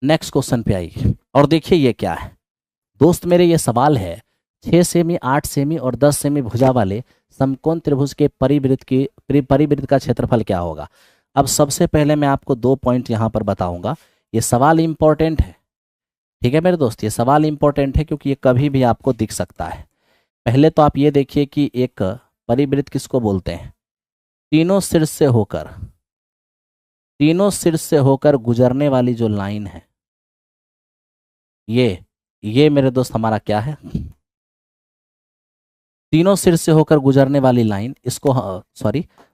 नेक्स्ट क्वेश्चन पे आइए और देखिए ये क्या है दोस्त मेरे, ये सवाल है 6 सेमी 8 सेमी और 10 सेमी भुजा वाले समकोण त्रिभुज के परिवृत्त का क्षेत्रफल क्या होगा। अब सबसे पहले मैं आपको 2 पॉइंट यहाँ पर बताऊंगा। ये सवाल इंपॉर्टेंट है। ठीक है मेरे दोस्त, ये सवाल इंपॉर्टेंट है क्योंकि ये कभी भी आपको दिख सकता है। पहले तो आप ये देखिए कि एक परिवृत्त किसको बोलते हैं, तीनों शीर्ष से होकर गुजरने वाली जो लाइन है, ये मेरे दोस्त हमारा क्या है, तीनों शीर्ष से होकर गुजरने वाली लाइन, इसको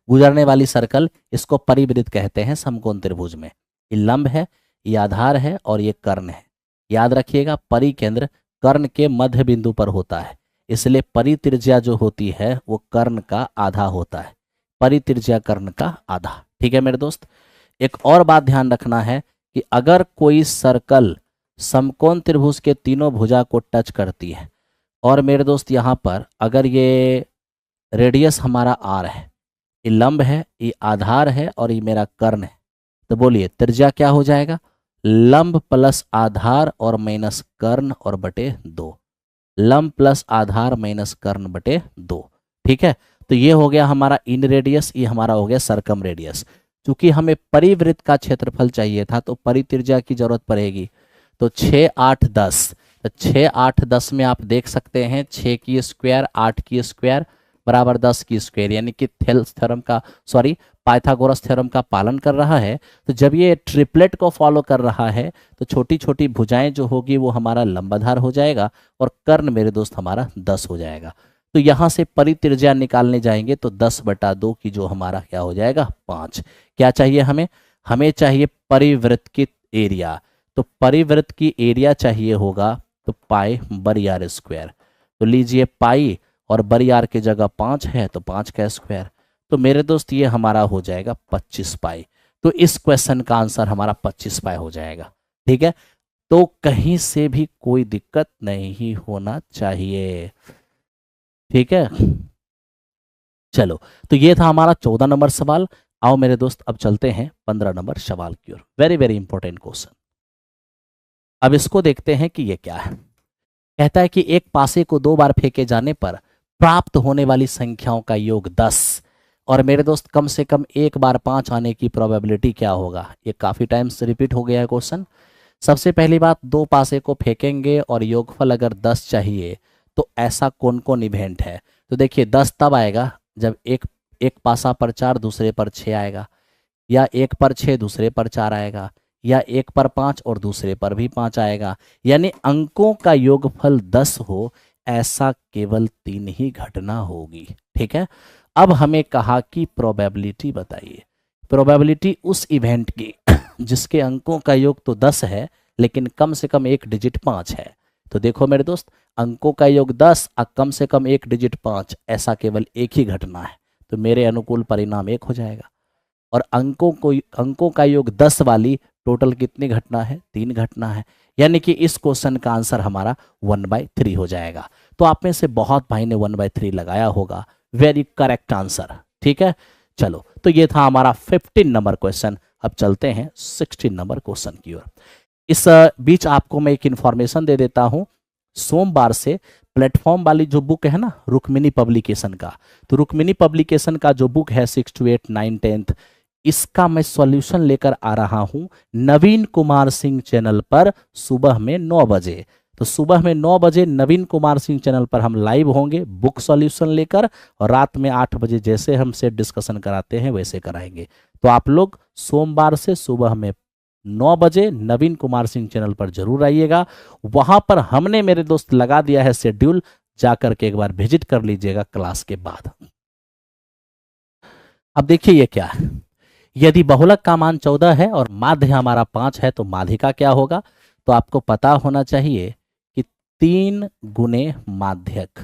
गुजरने वाली सर्कल, इसको परिवृत्त कहते हैं समकोण त्रिभुज में। ये लंब है, ये आधार है और ये कर्ण है। याद रखिएगा परिकेंद्र कर्ण के मध्य बिंदु पर होता है, इसलिए परित्रिज्या जो होती है वो कर्ण का आधा होता है, परित्रिज्या कर्ण का आधा। ठीक है मेरे दोस्त, एक और बात ध्यान रखना है कि अगर कोई सर्कल समकोण त्रिभुज के तीनों भुजा को टच करती है, और मेरे दोस्त यहाँ पर अगर ये रेडियस हमारा आर है, ये लंब है, ये आधार है और ये मेरा कर्ण है, तो बोलिए त्रिज्या क्या हो जाएगा, लंब प्लस आधार और माइनस कर्ण और बटे 2, लंब प्लस आधार माइनस कर्ण बटे 2। ठीक है, तो ये हो गया हमारा इन रेडियस, ये हमारा हो गया सरकम रेडियस। चूंकि हमें परिवृत्त का क्षेत्रफल चाहिए था तो परित्रिज्या की जरूरत पड़ेगी। तो 6 8 10, तो 6 8 10 में आप देख सकते हैं 6 की स्क्वायर 8 की स्क्वायर बराबर 10 की स्क्वायर, यानी कि पाइथागोरस थ्योरम का पालन कर रहा है। तो जब ये ट्रिपलेट को फॉलो कर रहा है तो छोटी छोटी भुजाएं जो होगी वो हमारा लंबाधार हो जाएगा और कर्ण मेरे दोस्त हमारा 10 हो जाएगा। तो यहाँ से परित्रिज्या निकालने जाएंगे तो 10/2 की जो हमारा क्या हो जाएगा 5। क्या चाहिए हमें चाहिए परिवृत्त की एरिया। तो परिवृत्त की एरिया चाहिए होगा तो π/r²। तो लीजिए पाई और बड़ी की जगह 5 है तो 5 का स्क्वायर। तो मेरे दोस्त ये हमारा हो जाएगा 25 पाई। तो इस क्वेश्चन का आंसर हमारा 25 पाई हो जाएगा। ठीक है, तो कहीं से भी कोई दिक्कत नहीं होना चाहिए। ठीक है, चलो तो ये था हमारा 14 नंबर सवाल। आओ मेरे दोस्त अब चलते हैं 15 नंबर सवाल की ओर। Very very important question. अब इसको देखते हैं कि ये क्या है। कहता है कि एक पासे को 2 बार फेंके जाने पर प्राप्त होने वाली संख्याओं का योग 10, और मेरे दोस्त कम से कम एक बार 5 आने की प्रोबेबिलिटी क्या होगा। ये काफ़ी टाइम्स रिपीट हो गया है क्वेश्चन। सबसे पहली बात, 2 पासे को फेंकेंगे और योगफल अगर 10 चाहिए तो ऐसा कौन कौन इवेंट है। तो देखिए 10 तब आएगा जब एक पासा पर 4 दूसरे पर 6 आएगा, या 1 पर 6 दूसरे पर 4 आएगा, या 1 पर 5 और दूसरे पर भी 5 आएगा। यानी अंकों का योगफल 10 हो, ऐसा केवल 3 ही घटना होगी। ठीक है, अब हमें कहा कि प्रोबेबिलिटी बताइए। प्रोबेबिलिटी उस इवेंट की जिसके अंकों का योग तो 10 है लेकिन कम से कम एक डिजिट 5 है। तो देखो मेरे दोस्त, अंकों का योग 10 और कम से कम एक डिजिट 5, ऐसा केवल एक ही घटना है। तो मेरे अनुकूल परिणाम 1 हो जाएगा। और अंकों का योग 10 वाली टोटल कितनी घटना है? 3 घटना है। यानी कि इस क्वेश्चन का आंसर हमारा 1/3 हो जाएगा। तो आप में से बहुत भाई ने 1/3 लगाया होगा। Very correct answer. ठीक है, चलो, तो ये था हमारा 15 नंबर क्वेश्चन। अब चलते हैं 16 नंबर क्वेश्चन की ओर। इस बीच आपको मैं एक इंफॉर्मेशन दे देता हूं। सोमवार से प्लेटफॉर्म वाली जो बुक है ना, रुक्मिणी पब्लिकेशन का, तो रुक्मिणी पब्लिकेशन का जो बुक है 6 to 8 9 10th, इसका मैं सॉल्यूशन लेकर आ रहा हूं नवीन कुमार सिंह चैनल पर सुबह में 9 बजे। तो सुबह में 9 बजे नवीन कुमार सिंह चैनल पर हम लाइव होंगे बुक सॉल्यूशन लेकर, और रात में 8 बजे जैसे हम सेट डिस्कशन कराते हैं वैसे कराएंगे। तो आप लोग सोमवार से सुबह में 9 बजे नवीन कुमार सिंह चैनल पर जरूर आइएगा। वहां पर हमने मेरे दोस्त लगा दिया है शेड्यूल, जाकर के एक बार विजिट कर लीजिएगा क्लास के बाद। अब देखिए ये क्या है। यदि बहुलक का मान 14 है और माध्य हमारा 5 है तो माध्य का क्या होगा? तो आपको पता होना चाहिए कि 3 गुने माध्यक,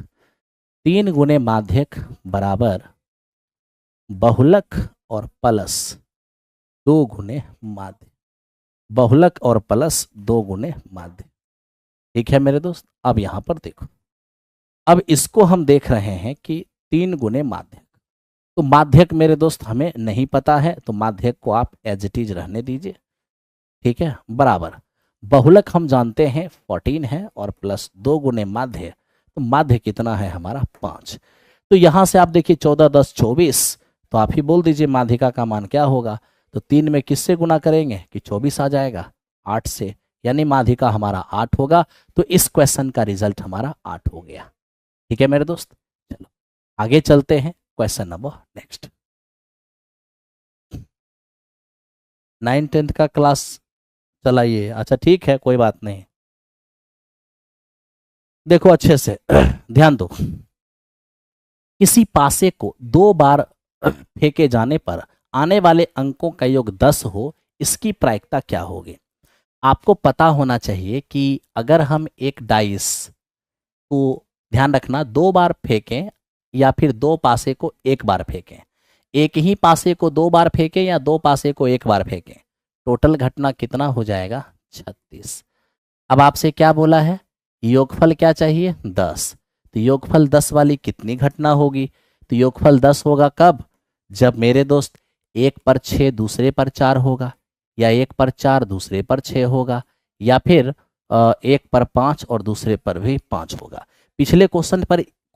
3 गुने माध्यक बराबर बहुलक और प्लस 2 गुने माध्य, बहुलक और प्लस 2 गुने माध्य। ठीक है मेरे दोस्त, अब यहां पर देखो, अब इसको हम देख रहे हैं कि 3 गुने माध्यक। तो माध्यक मेरे दोस्त हमें नहीं पता है, तो माध्यक को आप एज इट इज रहने दीजिए। ठीक है, बराबर बहुलक हम जानते हैं 14 है और प्लस 2 गुने माध्य, तो माध्य कितना है हमारा 5। तो यहां से आप देखिए 14 10 24, तो आप ही बोल दीजिए माध्यिका का मान क्या होगा। तो 3 में किससे गुना करेंगे कि 24 आ जाएगा? 8 से, यानी माध्यिका हमारा 8 होगा। तो इस क्वेश्चन का रिजल्ट हमारा 8 हो गया। ठीक है मेरे दोस्त, चलो आगे चलते हैं क्वेश्चन नंबर नेक्स्ट। 9 10th का क्लास चलाइए। अच्छा ठीक है, कोई बात नहीं। देखो अच्छे से ध्यान दो। किसी पासे को 2 बार फेंके जाने पर आने वाले अंकों का योग 10 हो, इसकी प्रायिकता क्या होगी? आपको पता होना चाहिए कि अगर हम एक डाइस को, ध्यान रखना, 2 बार फेंकें या फिर 2 पासे को 1 बार फेंकें, एक ही पासे को 2 बार फेंकें या 2 पासे को 1 बार फेंकें, टोटल घटना कितना हो जाएगा? 36। अब आपसे क्या बोला है? योगफल क्या चाहिए? 10। तो योगफल 10 वाली कितनी घटना होगी? तो योगफल 10 होगा कब? जब मेरे दोस्त 1 पर 6 दूसरे पर 4 होगा, या 1 पर 4 दूसरे पर 6 होगा, या फिर 1 पर 5 और दूसरे पर भी 5 होगा।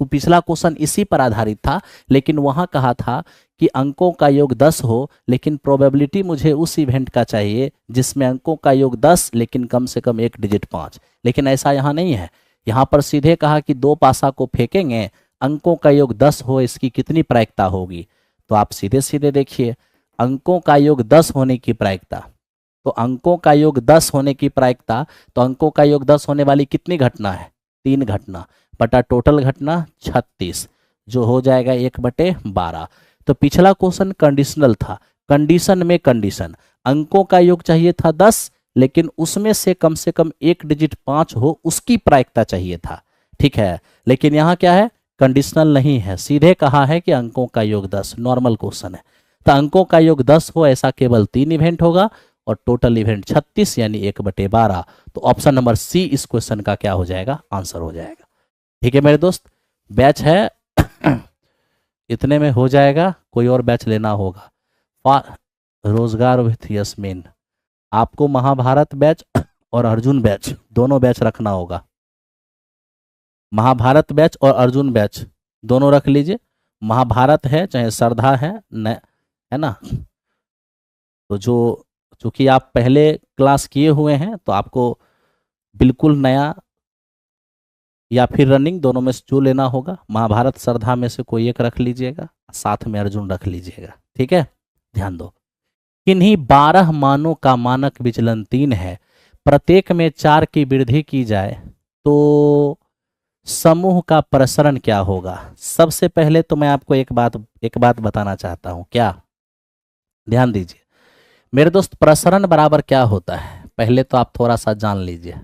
पिछला क्वेश्चन इसी पर आधारित था, लेकिन वहां कहा था कि अंकों का योग 10 हो, लेकिन प्रोबेबिलिटी मुझे उस इवेंट का चाहिए जिसमें अंकों का योग 10 लेकिन कम से कम 1 डिजिट 5। लेकिन ऐसा यहाँ नहीं है। यहाँ पर सीधे कहा कि 2 पासा को फेंकेंगे, अंकों का योग 10 हो, इसकी कितनी प्रायिकता होगी? तो आप सीधे सीधे देखिए, अंकों का योग 10 होने की प्रायिकता, तो अंकों का योग 10 होने की प्रायिकता, तो अंकों का योग 10 होने वाली कितनी घटना है? 3 घटना, बटा टोटल घटना 36, जो हो जाएगा 1/12। तो पिछला क्वेश्चन कंडीशनल था, कंडीशन में कंडीशन, अंकों का योग चाहिए था 10, लेकिन उसमें से कम 1 डिजिट 5 हो, उसकी प्रायिकता चाहिए था। ठीक है, लेकिन यहाँ क्या है? कंडीशनल नहीं है, सीधे कहा है कि अंकों का योग 10, नॉर्मल क्वेश्चन है। तो अंकों का योग 10 हो ऐसा केवल 3 इवेंट होगा, और टोटल इवेंट 36 यानी 1/12। तो ऑप्शन नंबर सी इस क्वेश्चन का क्या हो जाएगा? आंसर हो जाएगा। ठीक है मेरे दोस्त, बैच है इतने में हो जाएगा, कोई और बैच लेना होगा। रोजगार विथ यस्मीन, आपको महाभारत बैच और अर्जुन बैच दोनों बैच रखना होगा। महाभारत बैच और अर्जुन बैच दोनों रख लीजिए। महाभारत है चाहे श्रद्धा है ना, तो जो चूंकि आप पहले क्लास किए हुए हैं तो आपको बिल्कुल नया या फिर रनिंग, दोनों में से जो लेना होगा, महाभारत श्रद्धा में से कोई एक रख लीजिएगा, साथ में अर्जुन रख लीजिएगा। ठीक है, ध्यान दो। किन्हीं 12 मानों का मानक विचलन 3 है, प्रत्येक में 4 की वृद्धि की जाए तो समूह का प्रसरण क्या होगा? सबसे पहले तो मैं आपको एक बात बताना चाहता हूं। क्या? ध्यान दीजिए मेरे दोस्त, प्रसरण बराबर क्या होता है पहले तो आप थोड़ा सा जान लीजिए।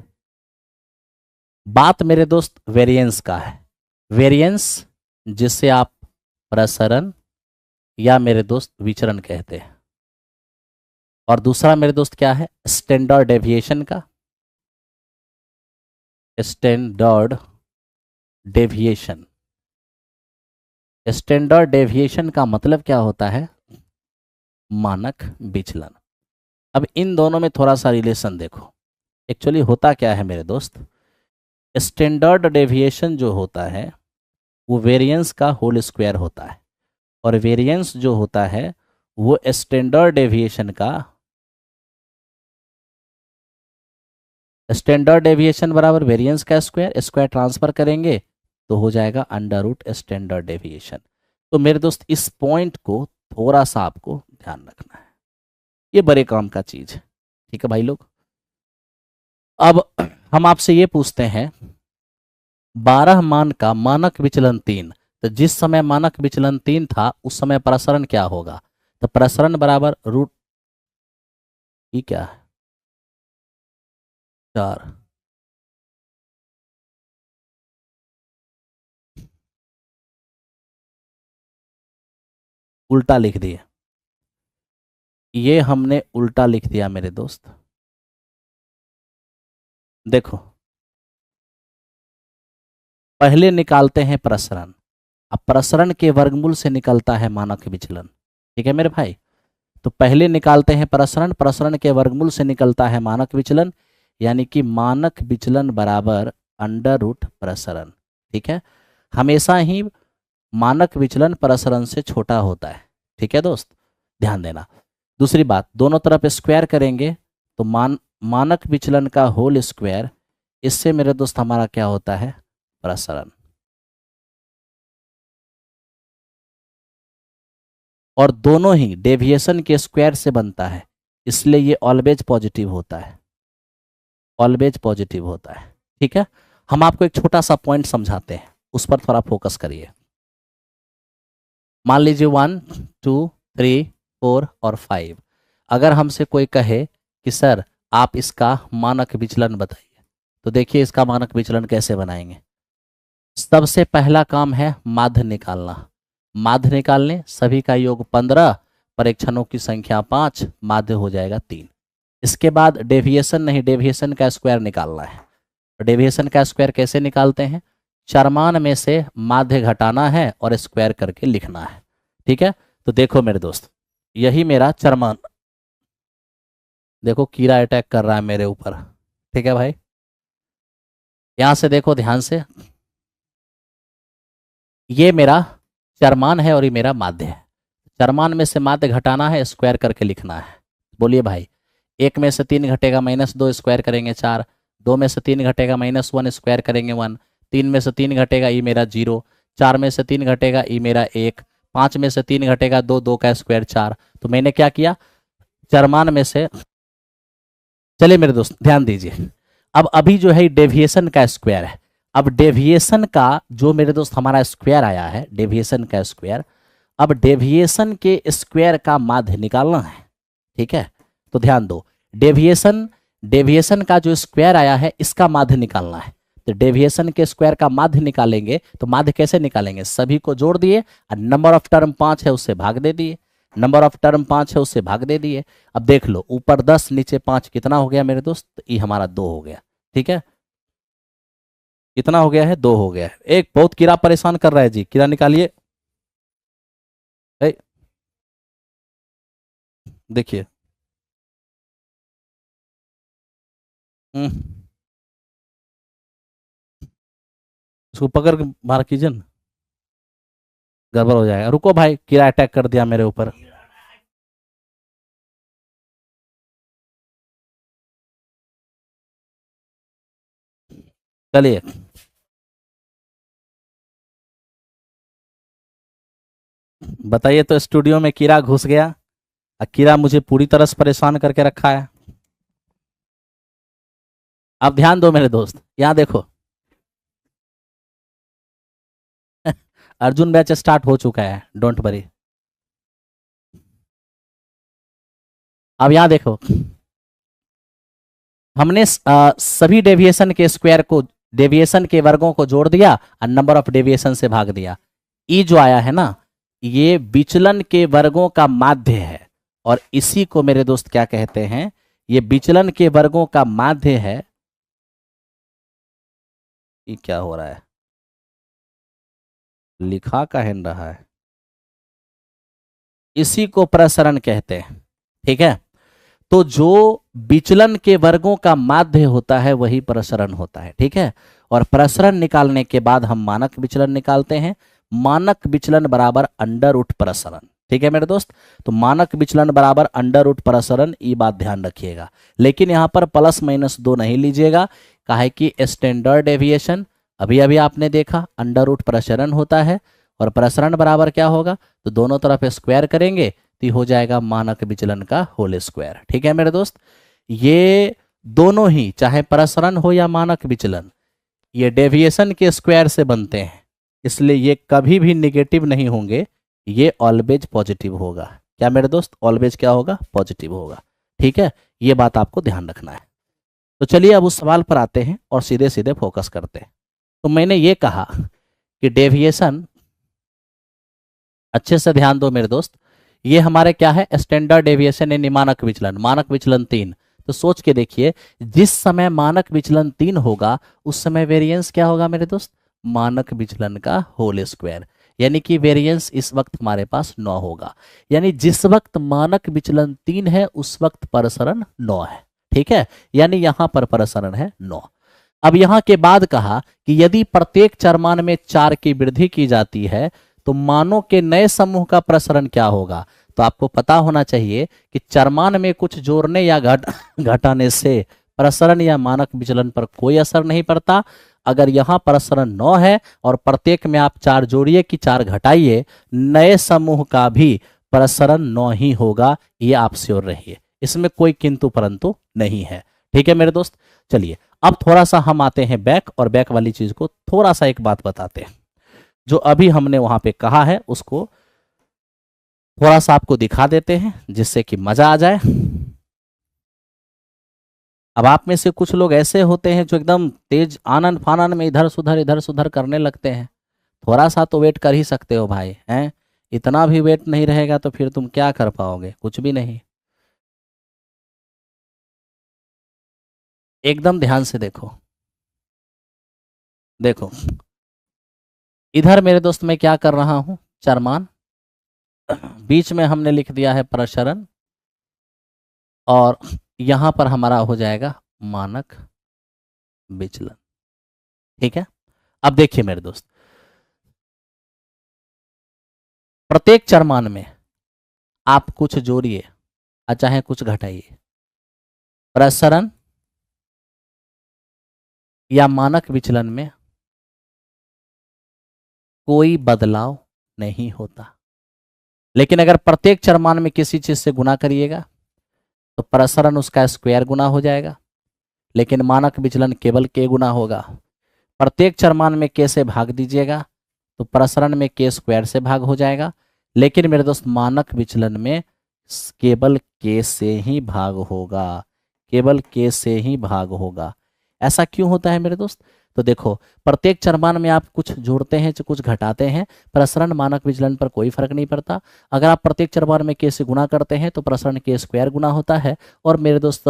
बात मेरे दोस्त वेरिएंस का है। वेरिएंस जिससे आप प्रसरण या मेरे दोस्त विचरण कहते हैं। और दूसरा मेरे दोस्त क्या है, स्टैंडर्ड डेविएशन का, स्टैंडर्ड डेविएशन। स्टैंडर्ड डेविएशन का मतलब क्या होता है, मानक विचलन। अब इन दोनों में थोड़ा सा रिलेशन देखो। एक्चुअली होता क्या है मेरे दोस्त, स्टैंडर्ड डेविएशन जो होता है वो वेरिएंस का होल स्क्वायर होता है, और वेरिएंस जो होता है वो स्टैंडर्ड डेविएशन का, स्टैंडर्ड डेविएशन बराबर वेरिएंस का स्क्वायर, स्क्वायर ट्रांसफर करेंगे तो हो जाएगा अंडर रूट स्टैंडर्ड डेविएशन। तो मेरे दोस्त इस पॉइंट को थोड़ा सा आपको ध्यान रखना है, ये बड़े काम का चीज है। ठीक है भाई लोग। अब हम आपसे ये पूछते हैं 12 मान का मानक विचलन 3, तो जिस समय मानक विचलन 3 था उस समय प्रसरण क्या होगा, तो प्रसरण बराबर रूट ई क्या है 4, उल्टा लिख दिए, ये हमने उल्टा लिख दिया मेरे दोस्त। देखो पहले निकालते हैं प्रसरण, अब प्रसरण के वर्गमूल से निकलता है मानक विचलन। ठीक है मेरे भाई, तो पहले निकालते हैं प्रसरण, प्रसरण के वर्गमूल से निकलता है मानक विचलन, यानी कि मानक विचलन बराबर अंडर रूट प्रसरण। ठीक है, हमेशा ही मानक विचलन प्रसरण से छोटा होता है। ठीक है दोस्त, ध्यान देना। दूसरी बात, दोनों तरफ स्क्वायर करेंगे तो मानक विचलन का होल स्क्वायर, इससे मेरे दोस्त हमारा क्या होता है, प्रसरण। और दोनों ही डेविएशन के स्क्वायर से बनता है, इसलिए ये ऑलवेज पॉजिटिव होता है, ऑलवेज पॉजिटिव होता है। ठीक है, हम आपको एक छोटा सा पॉइंट समझाते हैं, उस पर थोड़ा फोकस करिए। मान लीजिए 1 2 3 4 और 5, अगर हमसे कोई कहे कि सर आप इसका मानक विचलन बताइए, तो देखिए इसका मानक विचलन कैसे बनाएंगे। सबसे पहला काम है माध्य निकालना, माध्य निकालने सभी का योग 15, परीक्षणों की संख्या 5, माध्य हो जाएगा 3। इसके बाद डेविएशन नहीं, डेविएशन का स्क्वायर निकालना है। डेविएशन का स्क्वायर कैसे निकालते हैं, चरमान में से माध्य घटाना है और स्क्वायर करके लिखना है। ठीक है, तो देखो मेरे दोस्त, यही मेरा चरमान, देखो कीड़ा अटैक कर रहा है मेरे ऊपर। ठीक है भाई, यहां से देखो ध्यान से, ये मेरा चरमान है और ये मेरा माध्य है। चरमान में से माध्य घटाना है, स्क्वायर करके लिखना है। बोलिए भाई, 1 में से 3 घटेगा -2, स्क्वायर करेंगे 4, 2 में से 3 घटेगा -1, स्क्वायर करेंगे 1, 3 में से 3 घटेगा ई मेरा 0, 4 में से 3 घटेगा ई मेरा 1, 5 में से 3 घटेगा 2, 2 का स्क्वायर 4। तो मैंने क्या किया, चरमान में से, चलिए मेरे दोस्त ध्यान दीजिए, अब अभी जो है डेविएशन का स्क्वायर है। अब डेविएशन का जो मेरे दोस्त हमारा स्क्वायर आया है, डेविएशन का स्क्वायर, अब डेविएशन के स्क्वायर का माध्य निकालना है। ठीक है, तो ध्यान दो, डेविएशन डेविएशन का जो स्क्वायर आया है इसका माध्य निकालना है। तो डेविएशन के स्क्वायर का माध्य निकालेंगे, तो माध्य कैसे निकालेंगे, सभी को जोड़ दिए और नंबर ऑफ टर्म 5 है उससे भाग दे दिए, नंबर ऑफ टर्म 5 है उससे भाग दे दिए। अब देख लो, ऊपर 10 नीचे 5, कितना हो गया मेरे दोस्त, ये हमारा 2 हो गया। ठीक है, कितना हो गया है, 2 हो गया है। एक बहुत कीड़ा परेशान कर रहा है जी, कीड़ा निकालिए। देखिए, इसको पकड़ के बाहर कीजिए ना, गड़बड़ हो जाएगा। रुको भाई, कीड़ा अटैक कर दिया मेरे ऊपर। चलिए, बताइए तो, स्टूडियो में कीड़ा घुस गया और कीड़ा मुझे पूरी तरह से परेशान करके रखा है। आप ध्यान दो मेरे दोस्त, यहाँ देखो अर्जुन बैच स्टार्ट हो चुका है, डोंट वरी। अब यहाँ देखो, हमने सभी डेविएशन के स्क्वायर को, डेविएशन के वर्गों को जोड़ दिया और नंबर ऑफ डेविएशन से भाग दिया। ई जो आया है ना, ये विचलन के वर्गों का माध्य है, और इसी को मेरे दोस्त क्या कहते हैं, ये विचलन के वर्गों का माध्य है। ये क्या हो रहा है, लिखा कहन रहा है, इसी को प्रसरण कहते हैं। ठीक है, तो जो विचलन के वर्गों का माध्य होता है वही प्रसरण होता है। ठीक है, और प्रसरण निकालने के बाद हम मानक विचलन निकालते हैं। मानक विचलन बराबर अंडर रूट प्रसरण। ठीक है मेरे दोस्त, तो मानक विचलन बराबर अंडर रूट प्रसरण, ये बात ध्यान रखिएगा। लेकिन यहाँ पर प्लस माइनस 2 नहीं लीजिएगा, काहे कि स्टैंडर्ड डेविएशन अभी अभी आपने देखा अंडर रूट प्रसरण होता है, और प्रसरण बराबर क्या होगा, तो दोनों तरफ स्क्वायर करेंगे तो हो जाएगा मानक विचलन का होल स्क्वायर। ठीक है मेरे दोस्त, ये दोनों ही चाहे प्रसरण हो या मानक विचलन, ये डेविएशन के स्क्वायर से बनते हैं, इसलिए ये कभी भी निगेटिव नहीं होंगे, ये ऑलवेज पॉजिटिव होगा। क्या मेरे दोस्त, ऑलवेज क्या होगा, पॉजिटिव होगा। ठीक है, ये बात आपको ध्यान रखना है। तो चलिए अब उस सवाल पर आते हैं और सीधे सीधे फोकस करते हैं। तो मैंने ये कहा कि डेविएशन, अच्छे से ध्यान दो मेरे दोस्त, ये हमारे क्या है, स्टैंडर्ड डेविएशन यानी मानक विचलन। मानक विचलन 3, तो सोच के देखिए, जिस समय मानक विचलन 3 होगा उस समय वेरिएंस क्या होगा मेरे दोस्त, मानक विचलन का होल स्क्वायर, यानी कि वेरिएंस इस वक्त हमारे पास 9 होगा। यानी जिस वक्त मानक विचलन 3 है उस वक्त प्रसरण 9 है। ठीक है, यानी यहां पर प्रसरण है 9। अब यहां के बाद कहा कि यदि प्रत्येक चरमान में 4 की वृद्धि की जाती है तो मानों के नए समूह का प्रसरण क्या होगा। तो आपको पता होना चाहिए कि चरमान में कुछ जोड़ने या घटाने से प्रसरण या मानक विचलन पर कोई असर नहीं पड़ता। अगर यहाँ प्रसरण 9 है और प्रत्येक में आप 4 जोड़िए कि 4 घटाइए, नए समूह का भी प्रसरण 9 ही होगा, ये आप श्योर रहिए, इसमें कोई किंतु परंतु नहीं है। ठीक है मेरे दोस्त, चलिए अब थोड़ा सा हम आते हैं बैक, और बैक वाली चीज को थोड़ा सा एक बात बताते हैं। जो अभी हमने वहां पे कहा है उसको थोड़ा सा आपको दिखा देते हैं जिससे कि मजा आ जाए। अब आप में से कुछ लोग ऐसे होते हैं जो एकदम तेज आनन फानन में इधर सुधर करने लगते हैं। थोड़ा सा तो वेट कर ही सकते हो भाई, हैं? इतना भी वेट नहीं रहेगा तो फिर तुम क्या कर पाओगे, कुछ भी नहीं। एकदम ध्यान से देखो, देखो इधर मेरे दोस्त मैं क्या कर रहा हूं, चरमान, बीच में हमने लिख दिया है प्रसरण, और यहां पर हमारा हो जाएगा मानक विचलन। ठीक है, अब देखिए मेरे दोस्त, प्रत्येक चरमान में आप कुछ जोड़िए और चाहे कुछ घटाइए, प्रसरण या मानक विचलन में कोई बदलाव नहीं होता। लेकिन अगर प्रत्येक चरमान में किसी चीज से गुना करिएगा तो प्रसरण उसका स्क्वायर गुना हो जाएगा, लेकिन मानक विचलन केवल के गुना होगा। प्रत्येक चरमान में के से भाग दीजिएगा तो प्रसरण में के स्क्वायर से भाग हो जाएगा, लेकिन मेरे दोस्त मानक विचलन में केवल के से ही भाग होगा, केवल के से ही भाग होगा। ऐसा क्यों होता है मेरे दोस्त, तो देखो प्रत्येक चरमान में आप कुछ जोड़ते हैं कुछ घटाते हैं, प्रसरण मानक विचलन पर कोई फर्क नहीं पड़ता। अगर आप प्रत्येक चरमान में के से गुना करते हैं तो प्रसरण के स्क्वायर गुना होता है, और मेरे दोस्त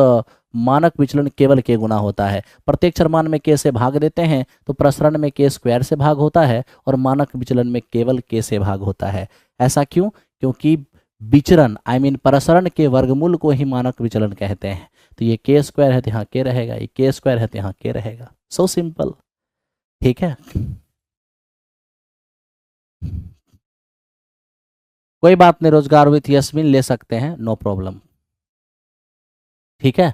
मानक विचलन केवल के गुना होता है। प्रत्येक चरमान में के से भाग देते हैं तो प्रसरण में के स्क्वायर से भाग होता है, और मानक विचलन में केवल के से भाग होता है। ऐसा क्यों, क्योंकि विचरण प्रसरण के वर्गमूल को ही मानक विचलन कहते हैं। तो ये के स्क्वायर है तो यहाँ के रहेगा, ये के स्क्वायर है तो यहाँ के रहेगा। So simple. ठीक है, कोई बात नहीं, रोजगार विथ यस्मिन ले सकते हैं, नो प्रॉब्लम। ठीक है,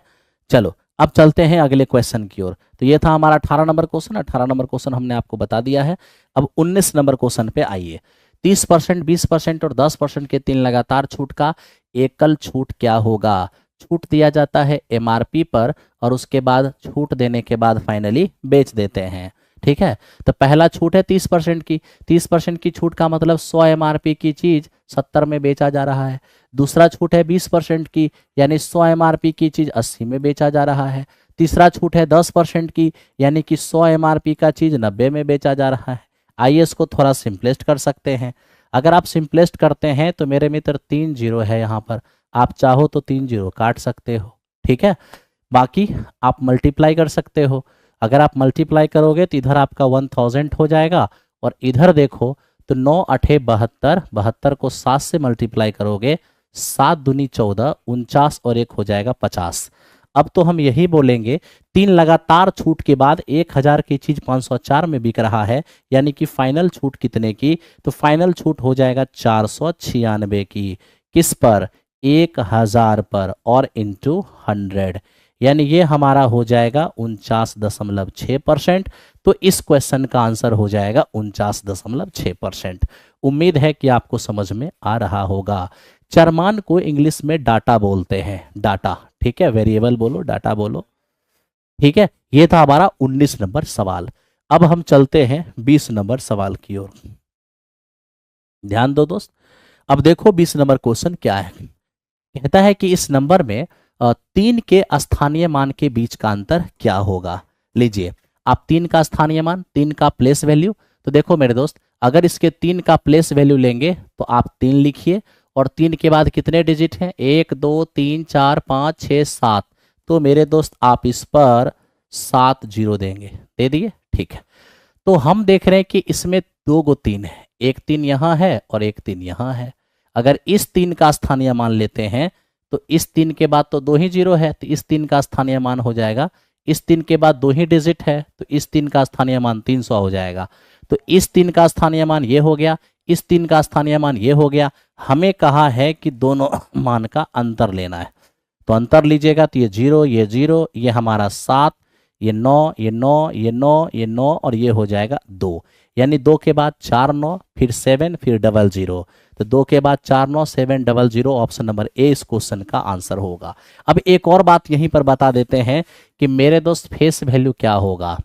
चलो अब चलते हैं अगले क्वेश्चन की ओर। तो ये था हमारा 18 नंबर क्वेश्चन। 18 नंबर क्वेश्चन हमने आपको बता दिया है। अब 19 नंबर क्वेश्चन पे आइए। 30%, 20% और 10% के 3 लगातार छूट का एकल छूट क्या होगा। छूट दिया जाता है एमआरपी पर, और उसके बाद छूट देने के बाद फाइनली बेच देते हैं। ठीक है, तो पहला छूट है 30% की। 30% की छूट का मतलब 100 एमआरपी की चीज 70 में बेचा जा रहा है। दूसरा छूट है 20% की, यानी 100 एमआरपी की चीज 80 में बेचा जा रहा है। तीसरा छूट है 10% की, यानी कि 100 एमआरपी का चीज 90 में बेचा जा रहा है। आइए इसको थोड़ा सिंपलेस्ट कर सकते हैं। अगर आप सिंपलेस्ट करते हैं तो मेरे मित्र 3 जीरो है यहाँ पर, आप चाहो तो 3 जीरो काट सकते हो, ठीक है। बाकी आप मल्टीप्लाई कर सकते हो, अगर आप मल्टीप्लाई करोगे तो इधर आपका 1000 हो जाएगा, और इधर देखो तो 9 अठे 72, 72 को 7 से मल्टीप्लाई करोगे, 7 दूनी 14, 49 और एक हो जाएगा 50। अब तो हम यही बोलेंगे, 3 लगातार छूट के बाद 1000 की चीज 504 में बिक रहा है, यानी कि फाइनल छूट कितने की, तो फाइनल छूट हो जाएगा 496 की, किस पर, 1000 पर, और इंटू 100, यानी ये हमारा हो जाएगा 49.6%। तो इस क्वेश्चन का आंसर हो जाएगा 49.6%। उम्मीद है कि आपको समझ में आ रहा होगा। चरमान को इंग्लिश में डाटा बोलते हैं, डाटा, ठीक है, वेरिएबल बोलो, डाटा बोलो, ठीक है। ये था हमारा 19 नंबर सवाल। अब हम चलते हैं 20 नंबर सवाल की ओर, ध्यान दो दोस्त। अब देखो 20 नंबर क्वेश्चन क्या है, कहता है कि इस नंबर में 3 के स्थानीय मान के बीच का अंतर क्या होगा। लीजिए, आप 3 का स्थानीय मान, 3 का प्लेस वैल्यू, तो देखो मेरे दोस्त, अगर इसके 3 का प्लेस वैल्यू लेंगे तो आप 3 लिखिए, और 3 के बाद कितने डिजिट हैं, 1 2 3 4 5 6 7, तो मेरे दोस्त आप इस पर 7 जीरो देंगे, दे दिए, ठीक है। तो हम देख रहे हैं कि इसमें 2 गो 3 है, एक 3 यहाँ है और एक 3 यहाँ है। अगर इस 3 का स्थानीय मान लेते हैं तो इस 3 के बाद तो 2 ही जीरो है, तो इस 3 का स्थानीय मान हो जाएगा, इस 3 के बाद 2 ही डिजिट है, तो इस 3 का स्थानीय मान 300 हो जाएगा। तो इस 3 का स्थानीय मान ये हो गया, इस 3 का स्थानीय मान ये हो गया। हमें कहा है कि दोनों मान का अंतर लेना है, तो अंतर लीजिएगा, तो ये जीरो, ये हमारा 7, ये 9, ये 9, ये 9, ये 9, और ये हो जाएगा 2, यानी 2 के बाद 4 9, फिर 7, फिर डबल जीरो, तो 2 के बाद 4 9 7 double zero, option number A इस क्वेश्चन का आंसर होगा। अब एक और बात यहीं पर बता देते हैं कि मेरे दोस्त फेस वैल्यू क्या होगा,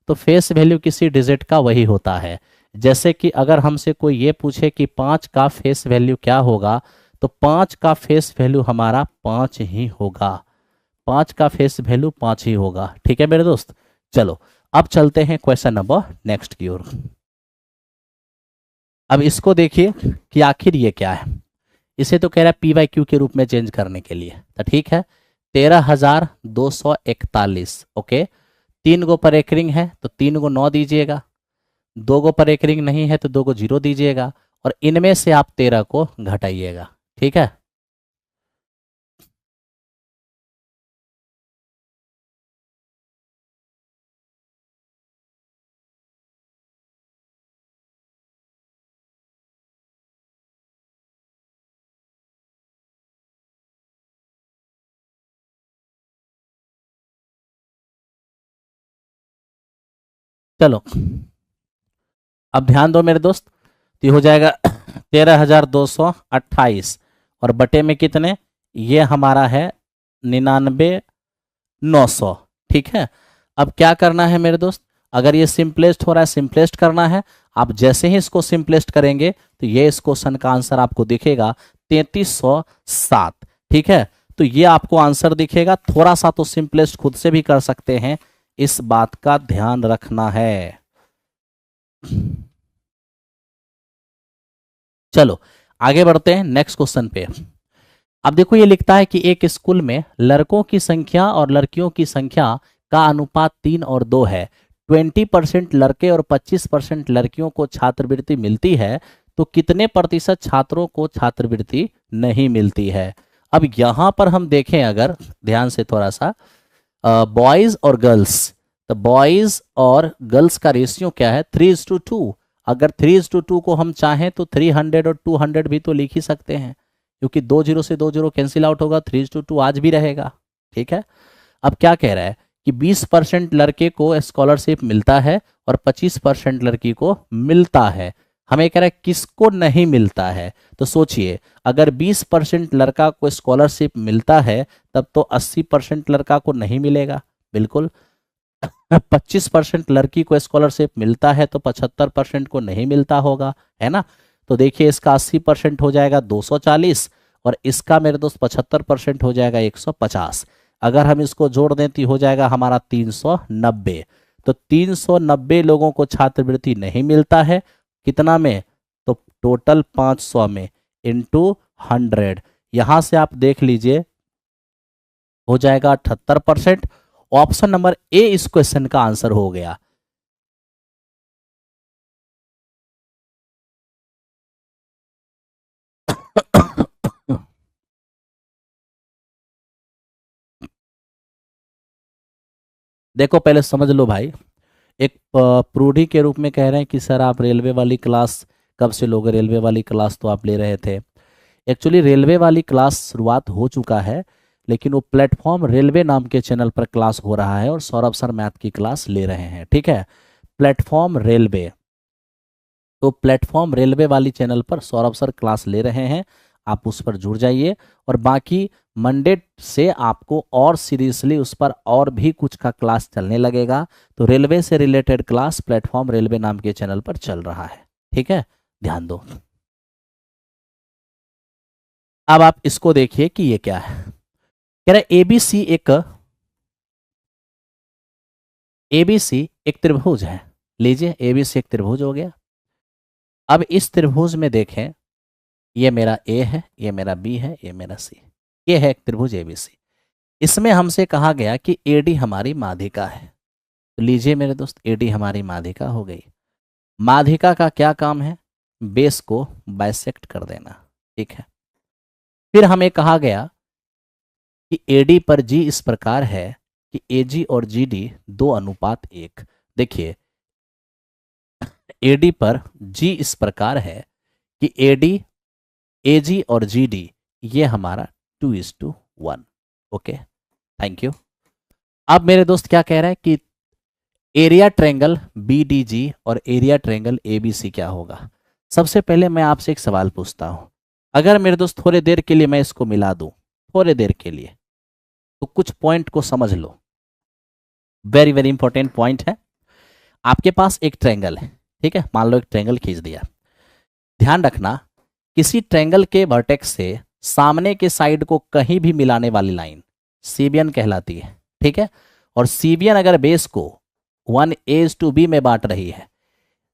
तो फेस वैल्यू किसी डिजिट का वही होता है। जैसे कि अगर हमसे कोई ये पूछे कि 5 का फेस वैल्यू क्या होगा, तो 5 का फेस वैल्यू हमारा 5 ही होगा, 5 का फेस वैल्यू 5 ही होगा, ठीक है मेरे दोस्त। चलो अब चलते हैं क्वेश्चन नंबर नेक्स्ट की ओर। अब इसको देखिए कि आखिर ये क्या है, इसे तो कह रहा है पी वाई क्यू के रूप में चेंज करने के लिए, तो ठीक है, 13,241, ओके। 3 गो पर एक रिंग है तो 3 गो 9 दीजिएगा, 2 गो पर एक रिंग नहीं है तो 2 गो 0 दीजिएगा, और इनमें से आप 13 को घटाइएगा, ठीक है। चलो अब ध्यान दो मेरे दोस्त, तो ये हो जाएगा 13,228, और बटे में कितने, ये हमारा है 99,900, ठीक है। अब क्या करना है मेरे दोस्त, अगर ये सिंपलेस्ट हो रहा है, सिंपलेस्ट करना है, आप जैसे ही इसको सिंपलेस्ट करेंगे तो ये इस क्वेश्चन का आंसर आपको दिखेगा 3307, ठीक है। तो ये आपको आंसर दिखेगा, थोड़ा सा तो सिंपलेस्ट खुद से भी कर सकते हैं, इस बात का ध्यान रखना है। चलो आगे बढ़ते हैं नेक्स्ट क्वेश्चन पे। अब देखो ये लिखता है कि एक स्कूल में लड़कों की संख्या और लड़कियों की संख्या का अनुपात 3 और 2 है, 20% लड़के और 25% लड़कियों को छात्रवृत्ति मिलती है, तो कितने प्रतिशत छात्रों को छात्रवृत्ति नहीं मिलती है। अब यहां पर हम देखें अगर ध्यान से थोड़ा सा, बॉयज और गर्ल्स, तो बॉयज और गर्ल्स का रेशियो क्या है, 3:2। अगर 3:2 को हम चाहें तो 300 और 200 भी तो लिख ही सकते हैं, क्योंकि 2 जीरो से 2 जीरो कैंसिल आउट होगा, 3:2 आज भी रहेगा, ठीक है। अब क्या कह रहा है कि 20% लड़के को स्कॉलरशिप मिलता है और 25% लड़की को मिलता है, हमें कह रहा है किसको नहीं मिलता है। तो सोचिए, अगर 20% लड़का को स्कॉलरशिप मिलता है तब तो 80% लड़का को नहीं मिलेगा, बिल्कुल। 25% लड़की को स्कॉलरशिप मिलता है तो 75% को नहीं मिलता होगा, है ना। तो देखिए इसका 80% हो जाएगा 240, और इसका मेरे दोस्त 75% हो जाएगा 150। अगर हम इसको जोड़ दें तो हो जाएगा हमारा 390। तो 390 लोगों को छात्रवृत्ति नहीं मिलता है, कितना में, तो टोटल 500 में इंटू 100, यहां से आप देख लीजिए हो जाएगा 78%। ऑप्शन नंबर ए इस क्वेश्चन का आंसर हो गया। देखो पहले समझ लो भाई, एक प्रूढ़ी के रूप में कह रहे हैं कि सर आप रेलवे वाली क्लास कब से लोगे, रेलवे वाली क्लास तो आप ले रहे थे। एक्चुअली रेलवे वाली क्लास शुरुआत हो चुका है, लेकिन वो प्लेटफॉर्म रेलवे नाम के चैनल पर क्लास हो रहा है और सौरभ सर मैथ की क्लास ले रहे हैं, ठीक है। प्लेटफॉर्म रेलवे, तो प्लेटफॉर्म रेलवे वाली चैनल पर सौरभ सर क्लास ले रहे हैं, आप उस पर जुड़ जाइए। और बाकी मंडे से आपको और सीरियसली उस पर और भी कुछ का क्लास चलने लगेगा। तो रेलवे से रिलेटेड क्लास प्लेटफॉर्म रेलवे नाम के चैनल पर चल रहा है, ठीक है, ध्यान दो। अब आप इसको देखिए कि ये क्या है। कह रहे एबीसी एक त्रिभुज है। लीजिए एबीसी एक त्रिभुज हो गया। अब इस त्रिभुज में देखें, ये मेरा ए है, ये मेरा बी है, ये मेरा सी, ये है एक त्रिभुज एबीसी। इसमें हमसे कहा गया कि एडी हमारी माध्यिका है। तो लीजिए मेरे दोस्त, एडी हमारी माध्यिका हो गई। माध्यिका का क्या काम है? बेस को बाइसेक्ट कर देना, ठीक है। फिर हमें कहा गया कि एडी पर जी इस प्रकार है कि एजी और जीडी 2:1। देखिए एडी पर जी इस प्रकार है कि एडी, एजी और जीडी ये हमारा 2:1। Okay, thank you. अब मेरे दोस्त क्या कह रहा है कि एरिया ट्रायंगल बीडीजी और एरिया ट्रायंगल एबीसी क्या होगा। सबसे पहले मैं आपसे एक सवाल पूछता हूं, अगर मेरे दोस्त थोड़ी देर के लिए मैं इसको मिला दूं, थोड़ी देर के लिए, तो कुछ पॉइंट को समझ लो। वेरी वेरी इंपॉर्टेंट पॉइंट है। आपके पास एक ट्रायंगल है, ठीक है, मान लो एक ट्रायंगल खींच दिया। ध्यान रखना, किसी ट्रायंगल के वर्टेक्स से सामने के साइड को कहीं भी मिलाने वाली लाइन सीबियन कहलाती है, ठीक है। और सीबियन अगर बेस को 1:b में बांट रही है,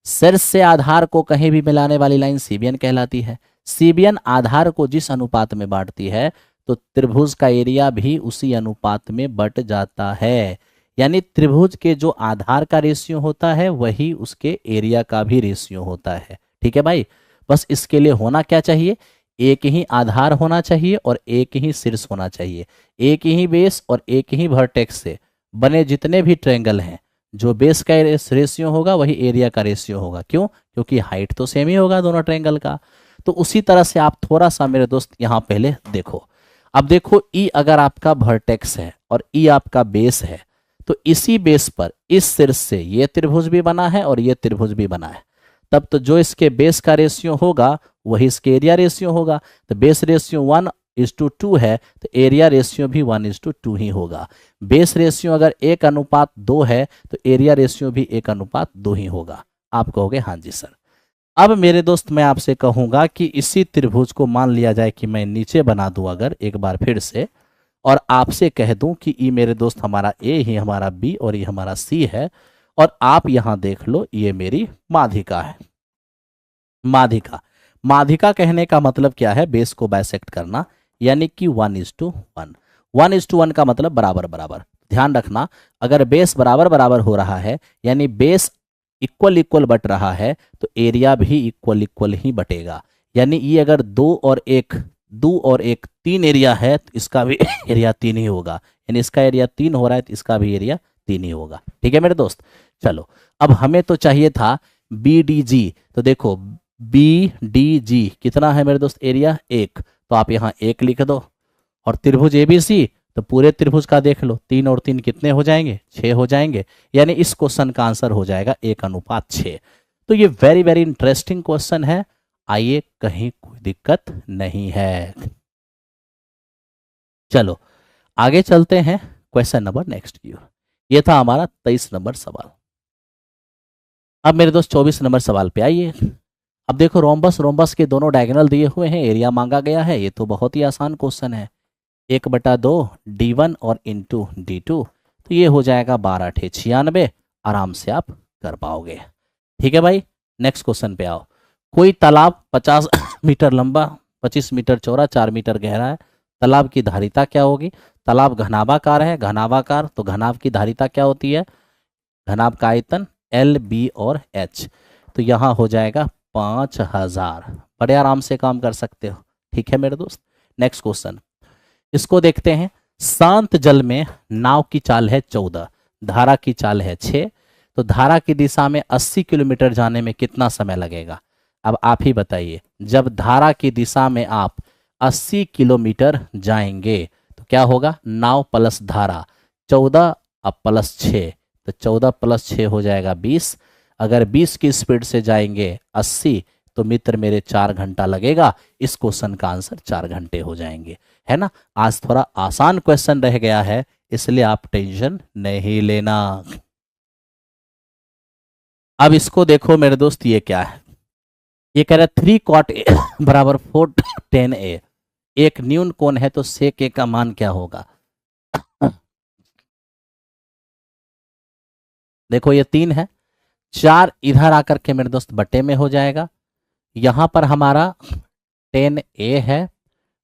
शीर्ष से आधार को कहीं भी मिलाने वाली लाइन सीबियन कहलाती है। सीबियन आधार को जिस अनुपात में बांटती है, तो त्रिभुज का एरिया भी उसी अनुपात में बट जाता है। यानी त्रिभुज के जो आधार का रेशियो होता है वही उसके एरिया का भी रेशियो होता है, ठीक है भाई। बस इसके लिए होना क्या चाहिए, एक ही आधार होना चाहिए और एक ही शीर्ष होना चाहिए। एक ही बेस और एक ही वर्टेक्स से बने जितने भी ट्रायंगल हैं, जो बेस का रेशियो होगा वही एरिया का रेशियो होगा। क्यों? क्योंकि हाइट तो सेम ही होगा दोनों ट्रायंगल का। तो उसी तरह से आप थोड़ा सा मेरे दोस्त यहाँ पहले देखो। अब देखो ई अगर आपका वर्टेक्स है और ई आपका बेस है, तो इसी बेस पर इस शीर्ष से ये त्रिभुज भी बना है और ये त्रिभुज भी बना है। तब तो जो इसके बेस का रेशियो होगा वही इसके एरिया रेशियो होगा। तो बेस रेशियो 1:2 है, तो एरिया रेशियो भी 1:2 ही होगा। बेस रेशियो अगर 1:2 है, तो एरिया रेशियो भी 1:2 ही होगा। आप कहोगे हाँ जी सर। अब मेरे दोस्त मैं आपसे कहूंगा कि इसी त्रिभुज को मान लिया जाए कि मैं नीचे बना दूं अगर एक बार फिर से, और आपसे कह दूं कि ये मेरे दोस्त हमारा ए, ही हमारा बी और ये हमारा सी है। और आप यहां देख लो ये मेरी माध्यिका है। माध्यिका, माध्यिका कहने का मतलब क्या है? बेस को बाइसेक्ट करना, यानी कि 1:1। 1:1 का मतलब बराबर बराबर। ध्यान रखना, अगर बेस बराबर बराबर हो रहा है यानी बेस इक्वल इक्वल बट रहा है, तो एरिया भी इक्वल इक्वल ही बटेगा। यानी ये अगर 2 और 1 3 एरिया है, तो इसका भी एरिया 3 ही होगा। यानी इसका एरिया 3 हो रहा है तो इसका भी एरिया 3 ही होगा, ठीक है मेरे दोस्त। चलो, अब हमें तो चाहिए था बी डी जी। तो देखो बी डी जी कितना है मेरे दोस्त? एरिया 1। तो आप यहाँ 1 लिख दो। और त्रिभुज एबीसी, तो पूरे त्रिभुज का देख लो, 3 और 3 कितने हो जाएंगे? 6 हो जाएंगे। यानी इस क्वेश्चन का आंसर हो जाएगा 1:6। तो ये वेरी वेरी इंटरेस्टिंग क्वेश्चन है। आइए, कहीं कोई दिक्कत नहीं है। चलो आगे चलते हैं क्वेश्चन नंबर नेक्स्ट की ओर। ये था हमारा 23 नंबर सवाल। अब मेरे दोस्त 24 नंबर सवाल पे आइए। अब देखो रोम्बस, रोम्बस के दोनों डायगोनल दिए हुए हैं, एरिया मांगा गया है। ये तो बहुत ही आसान क्वेश्चन है। 1/2 D1 और इंटू D2, तो ये हो जाएगा 12×8 = 96। आराम से आप कर पाओगे, ठीक है भाई। नेक्स्ट क्वेश्चन पे आओ। कोई तालाब 50 मीटर लंबा, 25 मीटर चौड़ा, 4 मीटर गहरा है। तालाब की धारिता क्या होगी? तालाब घनाभाकार है, घनाभाकार, तो घनाभ की धारिता क्या होती है? घनाभ का आयतन एल, बी और एच। तो यहाँ हो जाएगा 5000। बड़े आराम से काम कर सकते हो। ठीक है मेरे दोस्त, नेक्स्ट क्वेश्चन इसको देखते हैं। शांत जल में नाव की चाल है 14, धारा की चाल है 6, तो धारा की दिशा में 80 किलोमीटर जाने में कितना समय लगेगा? अब आप ही बताइए। जब धारा की दिशा में आप 80 किलोमीटर जाएंगे तो क्या होगा? नाव प्लस धारा 14 अब प्लस 6, तो 14 प्लस 6 हो जाएगा 20। अगर 20 की स्पीड से जाएंगे 80, तो मित्र मेरे 4 घंटा लगेगा। इस क्वेश्चन का आंसर 4 घंटे हो जाएंगे, है ना। आज थोड़ा आसान क्वेश्चन रह गया है, इसलिए आप टेंशन नहीं लेना। अब इसको देखो मेरे दोस्त, ये क्या है? ये कह रहा है 3 cot A बराबर 4 tan A। एक न्यून कोण है तो sec A का मान क्या होगा? देखो ये 3 है, 4 इधर आकर के मेरे दोस्त बटे में हो जाएगा। यहां पर हमारा tan A है,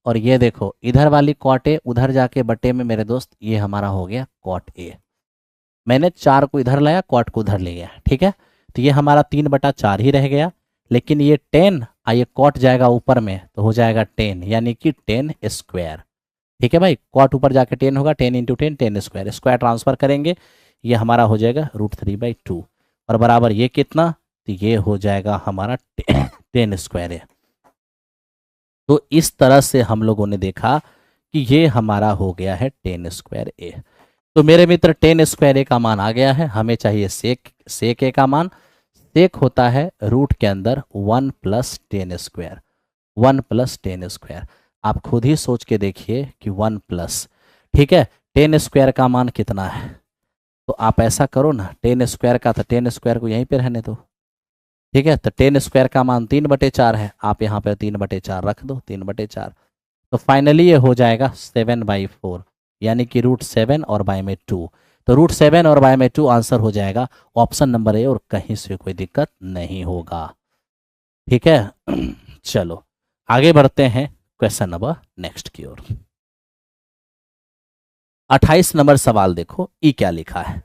और ये देखो इधर वाली cot A उधर जाके बटे में मेरे दोस्त ये हमारा हो गया cot A। मैंने 4 को इधर लाया, cot को उधर ले गया, ठीक है। तो ये हमारा 3/4 ही रह गया, लेकिन ये 10 ये cot जाएगा ऊपर में तो हो जाएगा 10, यानी कि 10 स्क्वायर। ठीक है भाई, cot ऊपर जाके 10 होगा, 10 इंटू 10 10 स्क्वायर, स्क्वायर ट्रांसफर करेंगे, ये हमारा हो जाएगा √3/2, और बराबर ये कितना? तो ये हो जाएगा हमारा 10 स्क्वायर है। तो इस तरह से हम लोगों ने देखा कि ये हमारा हो गया है 10 स्क्वायर ए। तो मेरे मित्र 10 स्क्वायर ए का मान आ गया है, हमें चाहिए सेक ए का मान। सेक होता है रूट के अंदर 1 + 10 स्क्वायर, 1 + 10 स्क्वायर। आप खुद ही सोच के देखिए कि 1 प्लस, ठीक है, 10 स्क्वायर का मान कितना है? तो आप ऐसा करो ना, 10 स्क्वायर का, तो 10 स्क्वायर को यहीं पे रहने दो, ठीक है। तो 10 स्क्वायर का मान 3/4 है, आप यहाँ पे 3/4 रख दो, 3/4। तो फाइनली ये हो जाएगा 7/4, यानी कि √7 और बाय में 2। तो √7 और बाय में 2 आंसर हो जाएगा ऑप्शन नंबर ए, और कहीं से कोई दिक्कत नहीं होगा। ठीक है चलो आगे बढ़ते हैं क्वेश्चन नंबर नेक्स्ट की ओर। 28 नंबर सवाल देखो, ई क्या लिखा है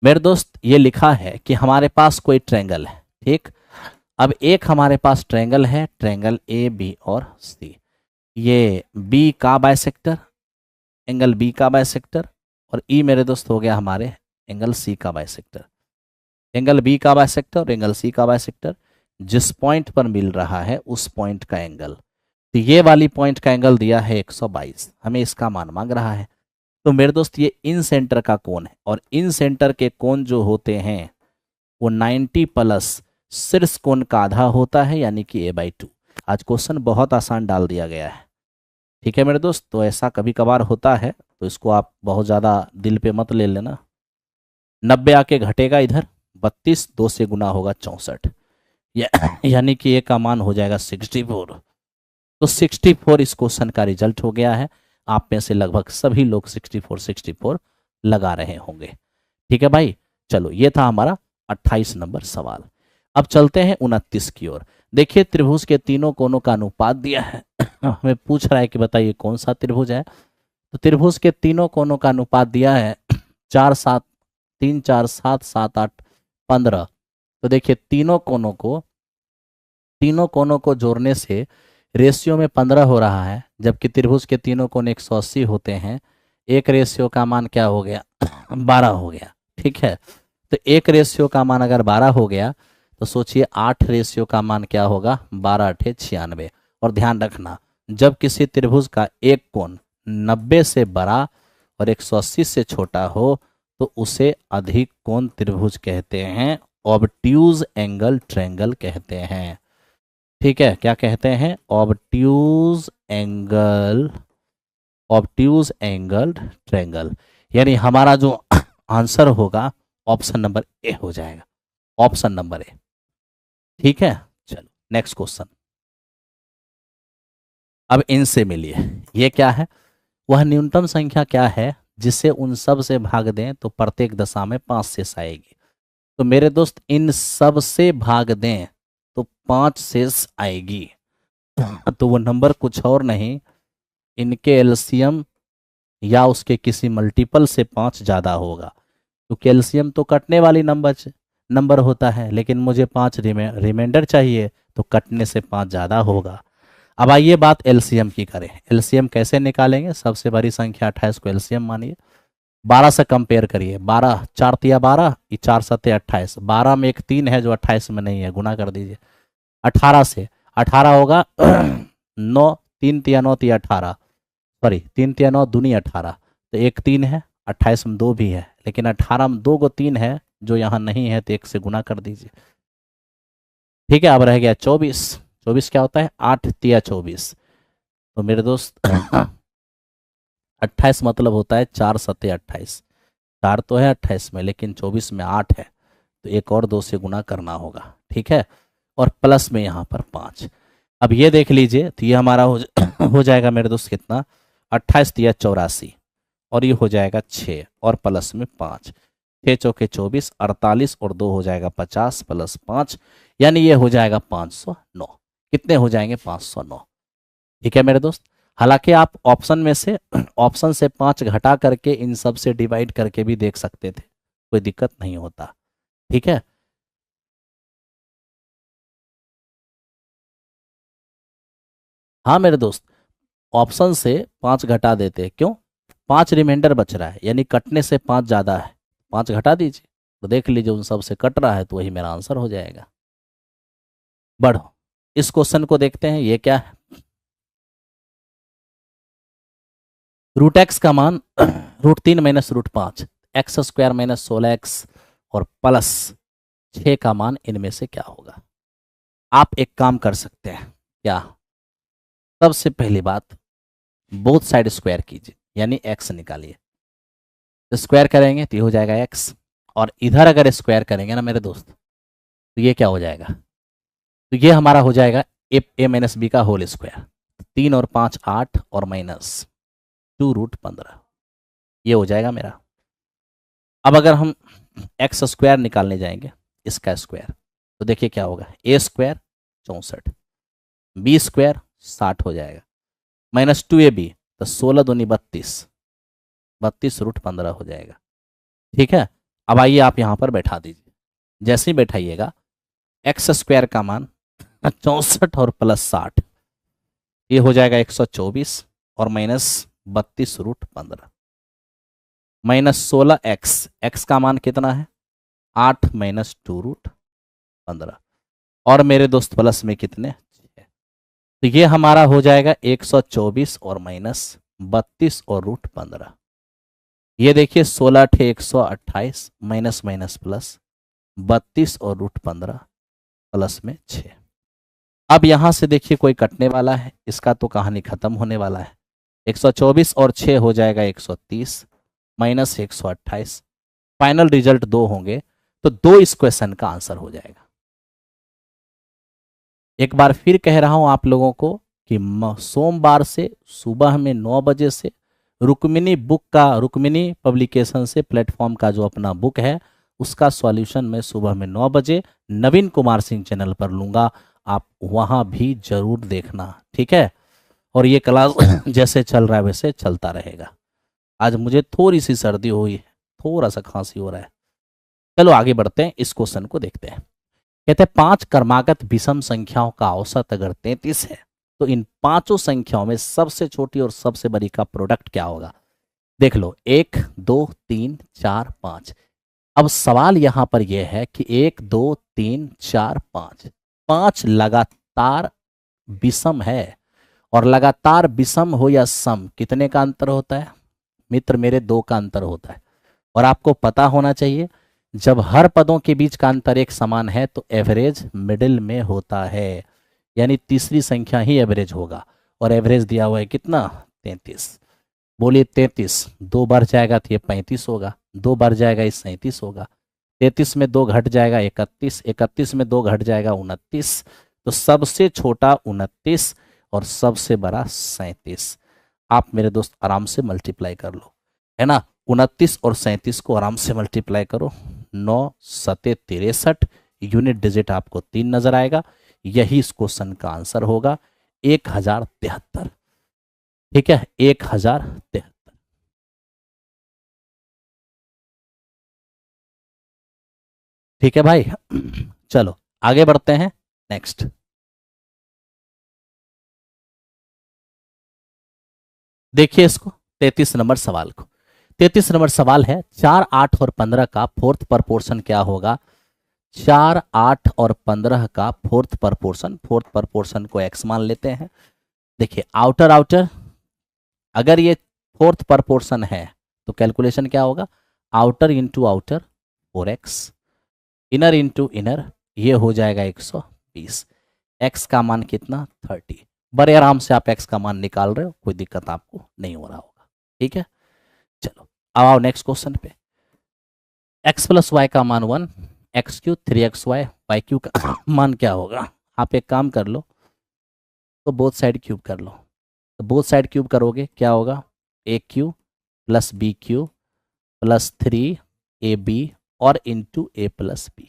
मेरे दोस्त? ये लिखा है कि हमारे पास कोई ट्रायंगल है, ठीक। अब एक हमारे पास ट्रायंगल है, ट्रायंगल ए बी और सी। ये बी का बाइसेक्टर, एंगल बी का बाइसेक्टर, और ई मेरे दोस्त हो गया हमारे एंगल सी का बाइसेक्टर। एंगल बी का बाइसेक्टर और एंगल सी का बाइसेक्टर, जिस पॉइंट पर मिल रहा है उस पॉइंट का एंगल। तो ये वाली पॉइंट का एंगल दिया है 122, हमें इसका मान मांग रहा है। तो मेरे दोस्त ये इन सेंटर का कोण है, और इन सेंटर के कोण जो होते हैं वो 90 प्लस शीर्ष कोण का आधा होता है, यानी कि a/2। आज क्वेश्चन बहुत आसान डाल दिया गया है, ठीक है मेरे दोस्त। तो ऐसा कभी कभार होता है, तो इसको आप बहुत ज़्यादा दिल पे मत ले लेना। 90 आके घटेगा इधर, 32 2 से गुना होगा 64, यानी कि ए का मान हो जाएगा 64। तो 64 इस क्वेश्चन का रिजल्ट हो गया है। आप में से लगभग सभी लोग 64 लगा रहे होंगे। ठीक है भाई, चलो ये था हमारा 28 नंबर सवाल। अब चलते हैं 29 की ओर। देखिए त्रिभुज के तीनों कोनों का अनुपात दिया है हमें पूछ रहा है कि बताइए कौन सा त्रिभुज है। तो त्रिभुज के तीनों कोनों का अनुपात दिया है 4 7 3 4 7 7 8 15। तो देखिए तीनों कोनों को जोड़ने से रेशियो में 15 हो रहा है, जबकि त्रिभुज के तीनों कोण 180 होते हैं। एक रेशियो का मान क्या हो गया 12 हो गया, ठीक है। तो एक रेशियो का मान अगर 12 हो गया तो सोचिए 8 रेशियो का मान क्या होगा 12 8 96। और ध्यान रखना, जब किसी त्रिभुज का एक कोण 90 से बड़ा और 180 से छोटा हो तो उसे अधिक कोण त्रिभुज कहते हैं, ऑब्ट्यूज एंगल ट्रायंगल कहते हैं। ठीक है, क्या कहते हैं? Obtuse angle triangle. यानी हमारा जो आंसर होगा ऑप्शन नंबर ए हो जाएगा, ऑप्शन नंबर ए। ठीक है, चलो नेक्स्ट क्वेश्चन। अब इनसे मिलिए, ये क्या है? वह न्यूनतम संख्या क्या है जिसे उन सब से भाग दें तो प्रत्येक दशा में 5 शेष आएगी। तो मेरे दोस्त इन सब से भाग दें तो 5 शेष आएगी। तो वो नंबर कुछ और नहीं, इनके एलसीएम या उसके किसी मल्टीपल से 5 ज़्यादा होगा। क्योंकि एलसीएम तो कटने वाली नंबर होता है, लेकिन मुझे 5 रिमाइंडर चाहिए, तो कटने से 5 ज़्यादा होगा। अब आइए बात एलसीएम की करें। एलसीएम कैसे निकालेंगे? सबसे बड़ी संख्या 28 को एलसीएम मानिए, 12 से कंपेयर करिए। 12 4 तिया 12, 4 सत्ते 28, 12 में एक 3 है जो 28 में नहीं है, गुना कर दीजिए 18 से। 18 होगा 9, 3 तिया 9 तिया 18, सॉरी 3 तिया 9 दूनी 18, तो एक 3 है, 28 में 2 भी है, लेकिन 18 में 2 को 3 है जो यहाँ नहीं है, तो 1 से गुना कर दीजिए। ठीक है, अब रह गया 24। 24 क्या होता है? 8 तिया 24। तो मेरे दोस्त 28 मतलब होता है 4 सत्ते 28। 4 तो है 28 में, लेकिन 24 में 8 है, तो एक और 2 से गुना करना होगा। ठीक है, और प्लस में यहाँ पर 5। अब ये देख लीजिए, तो ये हमारा हो जाएगा मेरे दोस्त कितना? 28 तिया 84, और ये हो जाएगा 6 और प्लस में 5। 6 चौके 24, 48 और 2 हो जाएगा 50 प्लस 5, यानी ये हो जाएगा 509। कितने हो जाएंगे? 509। ठीक है मेरे दोस्त, हालांकि आप ऑप्शन से 5 घटा करके इन सब से डिवाइड करके भी देख सकते थे, कोई दिक्कत नहीं होता। ठीक है, हाँ मेरे दोस्त, ऑप्शन से 5 घटा देते, क्यों? 5 रिमाइंडर बच रहा है, यानी कटने से 5 ज़्यादा है, 5 घटा दीजिए, तो देख लीजिए उन सब से कट रहा है, तो वही मेरा आंसर हो जाएगा। बढ़ो, इस क्वेश्चन को देखते हैं, ये क्या है? रूट एक्स का मान √3 minus √5, x square minus 16x और प्लस 6 का मान इनमें से क्या होगा? आप एक काम कर सकते हैं, क्या? सबसे पहली बात, बोथ साइड स्क्वायर कीजिए, यानी x निकालिए। स्क्वायर करेंगे तो ये हो जाएगा x, और इधर अगर स्क्वायर करेंगे ना मेरे दोस्त, तो ये क्या हो जाएगा? तो ये हमारा हो जाएगा a माइनस बी का होल स्क्वायर। 3 और 5 8 और माइनस 2√15, ये हो जाएगा मेरा। अब अगर हम एक्स स्क्वायर निकालने जाएंगे, इसका स्क्वायर, तो देखिए क्या होगा? a स्क्वायर 64, बी स्क्वायर 60 हो जाएगा, माइनस 2ab, तो 16 दूनी 32, 32√15 हो जाएगा। ठीक है, अब आइए आप यहाँ पर बैठा दीजिए। जैसे ही बैठाइएगा, एक्स स्क्वायर का मान 64 और प्लस 60, ये हो जाएगा 124 और माइनस 32√15, माइनस 16x, एक्स का मान कितना है? 8 माइनस 2√15, और मेरे दोस्त प्लस में कितने? 6। तो ये हमारा हो जाएगा 124 और माइनस 32 और √15। ये देखिए 16 × 128 माइनस माइनस प्लस 32 और √15 प्लस में 6। अब यहां से देखिए कोई कटने वाला है, इसका तो कहानी खत्म होने वाला है। 124 और 6 हो जाएगा 130 माइनस 128, फाइनल रिजल्ट 2 होंगे, तो 2 इस क्वेश्चन का आंसर हो जाएगा। एक बार फिर कह रहा हूं आप लोगों को कि सोमवार से सुबह में 9 बजे से रुक्मिनी पब्लिकेशन से प्लेटफॉर्म का जो अपना बुक है, उसका सॉल्यूशन मैं सुबह में 9 बजे नवीन कुमार सिंह चैनल पर लूँगा, आप वहाँ भी जरूर देखना। ठीक है, और ये क्लास जैसे चल रहा है वैसे चलता रहेगा। आज मुझे थोड़ी सी सर्दी हुई है, थोड़ा सा खांसी हो रहा है। चलो आगे बढ़ते हैं, इस क्वेश्चन को देखते हैं। कहते हैं 5 क्रमागत विषम संख्याओं का औसत अगर 33 है, तो इन पांचों संख्याओं में सबसे छोटी और सबसे बड़ी का प्रोडक्ट क्या होगा? देख लो, 1 2 3 4 5। अब सवाल यहां पर यह है कि 1 2 3 4 5, 5 लगातार विषम है, और लगातार विषम हो या सम, कितने का अंतर होता है मित्र मेरे? 2 का अंतर होता है। और आपको पता होना चाहिए, जब हर पदों के बीच का अंतर एक समान है तो एवरेज मिडिल में होता है, यानी तीसरी संख्या ही एवरेज होगा, और एवरेज दिया हुआ है कितना? 33। बोलिए 33, 2 बार जाएगा तो ये 35 होगा, 2 बार जाएगा ये 37 होगा, 33 में 2 घट जाएगा 31, 31 में 2 घट जाएगा 29, तो सबसे छोटा 29 और सबसे बड़ा 37। आप मेरे दोस्त आराम से मल्टीप्लाई कर लो, है ना? 29 और 37 को आराम से मल्टीप्लाई करो, 9 सते 63, यूनिट डिजिट आपको 3 नजर आएगा। यही इस क्वेश्चन का आंसर होगा 1073। ठीक है, 1073। ठीक है भाई। चलो आगे बढ़ते हैं नेक्स्ट। देखिए इसको, 33 नंबर सवाल को। 33 नंबर सवाल है 4, 8 और 15 का फोर्थ प्रपोर्शन क्या होगा। 4, 8 और 15 का फोर्थ प्रपोर्शन, फोर्थ प्रपोर्शन को एक्स मान लेते हैं। देखिए आउटर आउटर, अगर ये फोर्थ प्रपोर्शन है तो कैलकुलेशन क्या होगा, outer into outer 4x, inner into inner, ये हो जाएगा 120। x का मान कितना 30। बड़े आराम से आप x का मान निकाल रहे हो, कोई दिक्कत आपको नहीं हो रहा होगा। ठीक है, चलो अब आओ नेक्स्ट क्वेश्चन पे। x प्लस वाई का मान 1, x Q 3xy, Y Q का मान क्या होगा। आप एक काम कर लो, तो बोथ साइड क्यूब कर लो। तो बोथ साइड क्यूब करोगे क्या होगा, a cube plus b cube plus 3ab और इंटू ए प्लस बी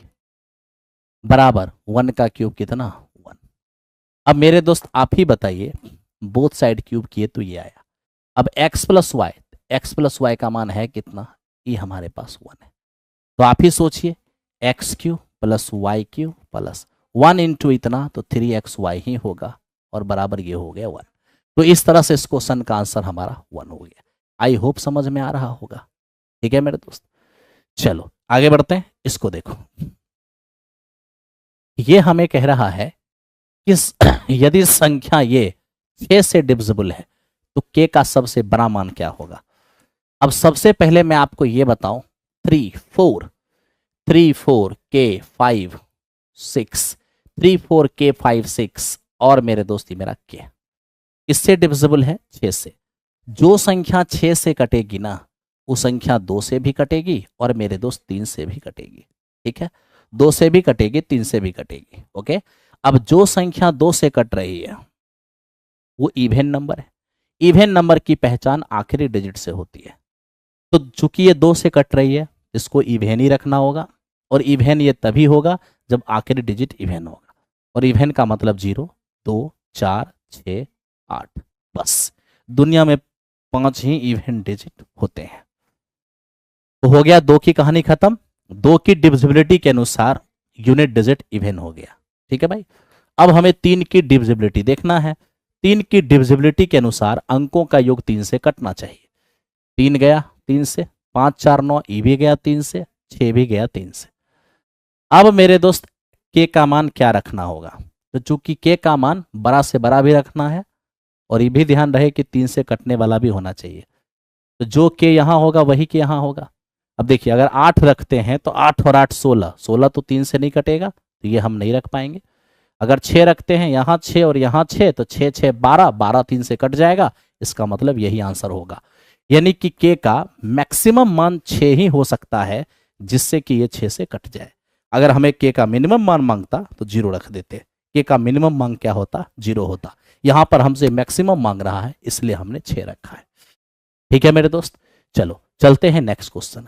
बराबर 1 का क्यूब कितना 1। अब मेरे दोस्त आप ही बताइए, बोथ साइड क्यूब किए तो ये आया। अब x प्लस वाई का मान है कितना, ये हमारे पास 1 है। तो आप ही सोचिए, X Q plus Y Q plus 1 into इतना तो 3xy ही होगा और बराबर ये हो गया 1। तो इस तरह से इस क्वेश्चन का आंसर हमारा 1 हो गया। आई होप समझ में आ रहा होगा। ठीक है मेरे दोस्त, चलो आगे बढ़ते हैं। इसको देखो, ये हमें कह रहा है कि यदि संख्या ये 6 से डिविजिबल है तो k का सबसे बड़ा मान क्या होगा। अब सबसे पहले मैं आपको ये बताऊं, 3 4 3 4 k 5 6 3 4 k 5 6 और मेरे दोस्ती मेरा k इससे डिविजिबल है 6 से। जो संख्या 6 से कटेगी ना, वो संख्या 2 से भी कटेगी और मेरे दोस्त 3 से भी कटेगी। ठीक है, 2 से भी कटेगी, 3 से भी कटेगी। ओके, अब जो संख्या 2 से कट रही है वो इवन नंबर है। इवन नंबर की पहचान आखिरी डिजिट से होती है। तो चूंकि ये 2 से कट रही है, इसको इवन ही रखना होगा, और इवन ये तभी होगा जब आखिरी डिजिट इवन होगा। और इवन का मतलब 0 2 4 6 8, बस दुनिया में 5 ही इवन डिजिट होते हैं। तो हो गया 2 की कहानी खत्म। 2 की डिविजिबिलिटी के अनुसार यूनिट डिजिट इवन हो गया। ठीक है भाई, अब हमें 3 की डिविजिबिलिटी देखना है। 3 की डिविजिबिलिटी के अनुसार अंकों का योग 3 से कटना चाहिए। 3 गया 3 से, 5 4 9, ई भी गया 3 से, 6 भी गया 3 से। अब मेरे दोस्त के का मान क्या रखना होगा। तो चूंकि के का मान बड़ा से बड़ा भी रखना है और ये भी ध्यान रहे कि 3 से कटने वाला भी होना चाहिए। तो जो के यहाँ होगा वही के यहाँ होगा। अब देखिए, अगर 8 रखते हैं तो 8 और 8 16, 16 तो 3 से नहीं कटेगा, तो ये हम नहीं रख पाएंगे। अगर 6 रखते हैं, यहाँ 6 और यहाँ 6, तो 6 6 12, 12 3 से कट जाएगा। इसका मतलब यही आंसर होगा। यानी कि के का मैक्सिमम मान 6 ही हो सकता है जिससे कि ये 6 से कट जाए। अगर हमें के का मिनिमम मान मांगता तो 0 रख देते। के का मिनिमम मांग क्या होता, 0 होता। यहां पर हमसे मैक्सिमम मांग रहा है, इसलिए हमने 6 रखा है। ठीक है मेरे दोस्त, चलो चलते हैं नेक्स्ट क्वेश्चन।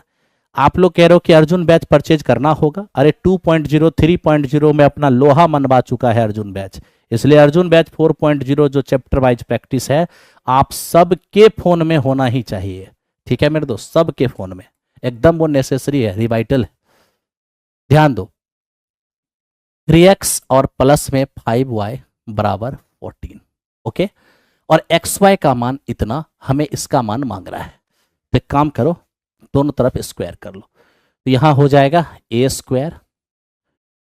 आप लोग कह रहे हो कि अर्जुन बैच परचेज करना होगा। अरे 2.0 3.0 में अपना लोहा मनवा चुका है अर्जुन बैच, इसलिए अर्जुन बैच 4.0 जो चैप्टर वाइज प्रैक्टिस है आप सबके फोन में होना ही चाहिए। ठीक है मेरे दोस्त, सबके फोन में एकदम वो नेसेसरी है, रिवाइटल है। ध्यान दो, 3x और प्लस में 5y बराबर 14। ओके, और xy का मान इतना, हमें इसका मान मांग रहा है। तो एक काम करो, दोनों तरफ स्क्वायर कर लो। तो यहां हो जाएगा a square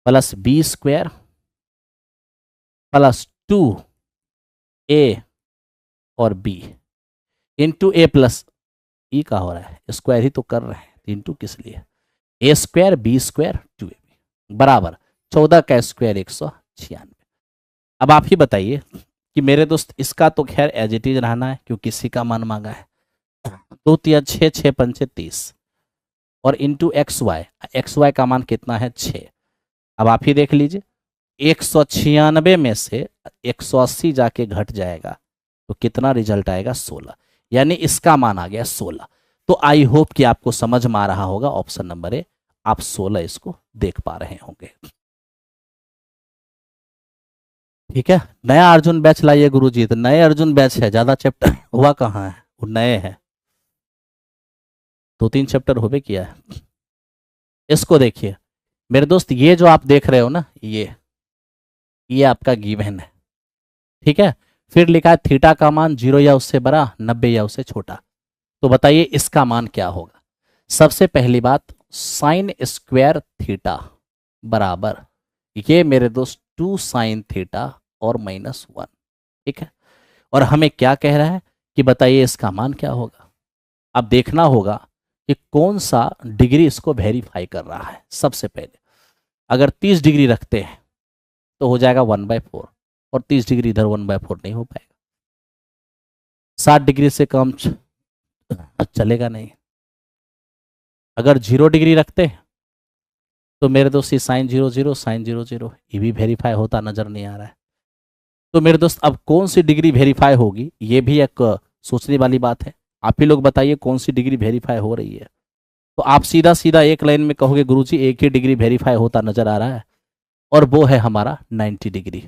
plus b square plus 2a और b इंटू ए प्लस ई का हो रहा है, स्क्वायर ही तो कर रहे हैं, इंटू किस लिए, a square b square 2ab बराबर 14 का स्क्वायर 196। अब आप ही बताइए कि मेरे दोस्त इसका तो खैर एज इट इज रहना है क्योंकि इसी का मान मांगा है। 2 3 6 6 5 30 और इंटू एक्स वाई का मान कितना है 6। अब आप ही देख लीजिए, 196 में से 180 जाके घट जाएगा तो कितना रिजल्ट आएगा 16, यानी इसका मान आ गया 16। तो आई होप कि आपको समझ में आ रहा होगा ऑप्शन नंबर ए, आप 16 इसको देख पा रहे होंगे। ठीक है, नया अर्जुन बैच लाइए गुरुजी, तो नए अर्जुन बैच है, ज्यादा चैप्टर हुआ कहाँ है, वो नए हैं, 2-3 चैप्टर हो भी किया है। इसको देखिए मेरे दोस्त, ये जो आप देख रहे हो ना, ये आपका गिवन है, ठीक है। फिर लिखा है थीटा का मान 0 या उससे बड़ा, 90 या उससे छोटा। तो बताइए इसका मान क्या होगा। सबसे पहली बात, साइन स्क्वायर थीटा बराबर, ये मेरे दोस्त 2 साइन थीटा और -1, ठीक है। और हमें क्या कह रहा है कि बताइए इसका मान क्या होगा। अब देखना होगा कि कौन सा डिग्री इसको वेरीफाई कर रहा है। सबसे पहले अगर 30 डिग्री रखते हैं तो हो जाएगा 1/4, और 30 डिग्री इधर 1/4 नहीं हो पाएगा। 60 डिग्री से कम चलेगा नहीं। अगर 0 डिग्री रखते हैं तो मेरे दोस्त ये साइन 0 0 साइन 0 0, ये भी वेरीफाई होता नजर नहीं आ रहा है। तो मेरे दोस्त अब कौन सी डिग्री वेरीफाई होगी, ये भी एक सोचने वाली बात है। आप ही लोग बताइए कौन सी डिग्री वेरीफाई हो रही है। तो आप सीधा सीधा एक लाइन में कहोगे गुरुजी एक ही डिग्री वेरीफाई होता नजर आ रहा है, और वो है हमारा 90 डिग्री।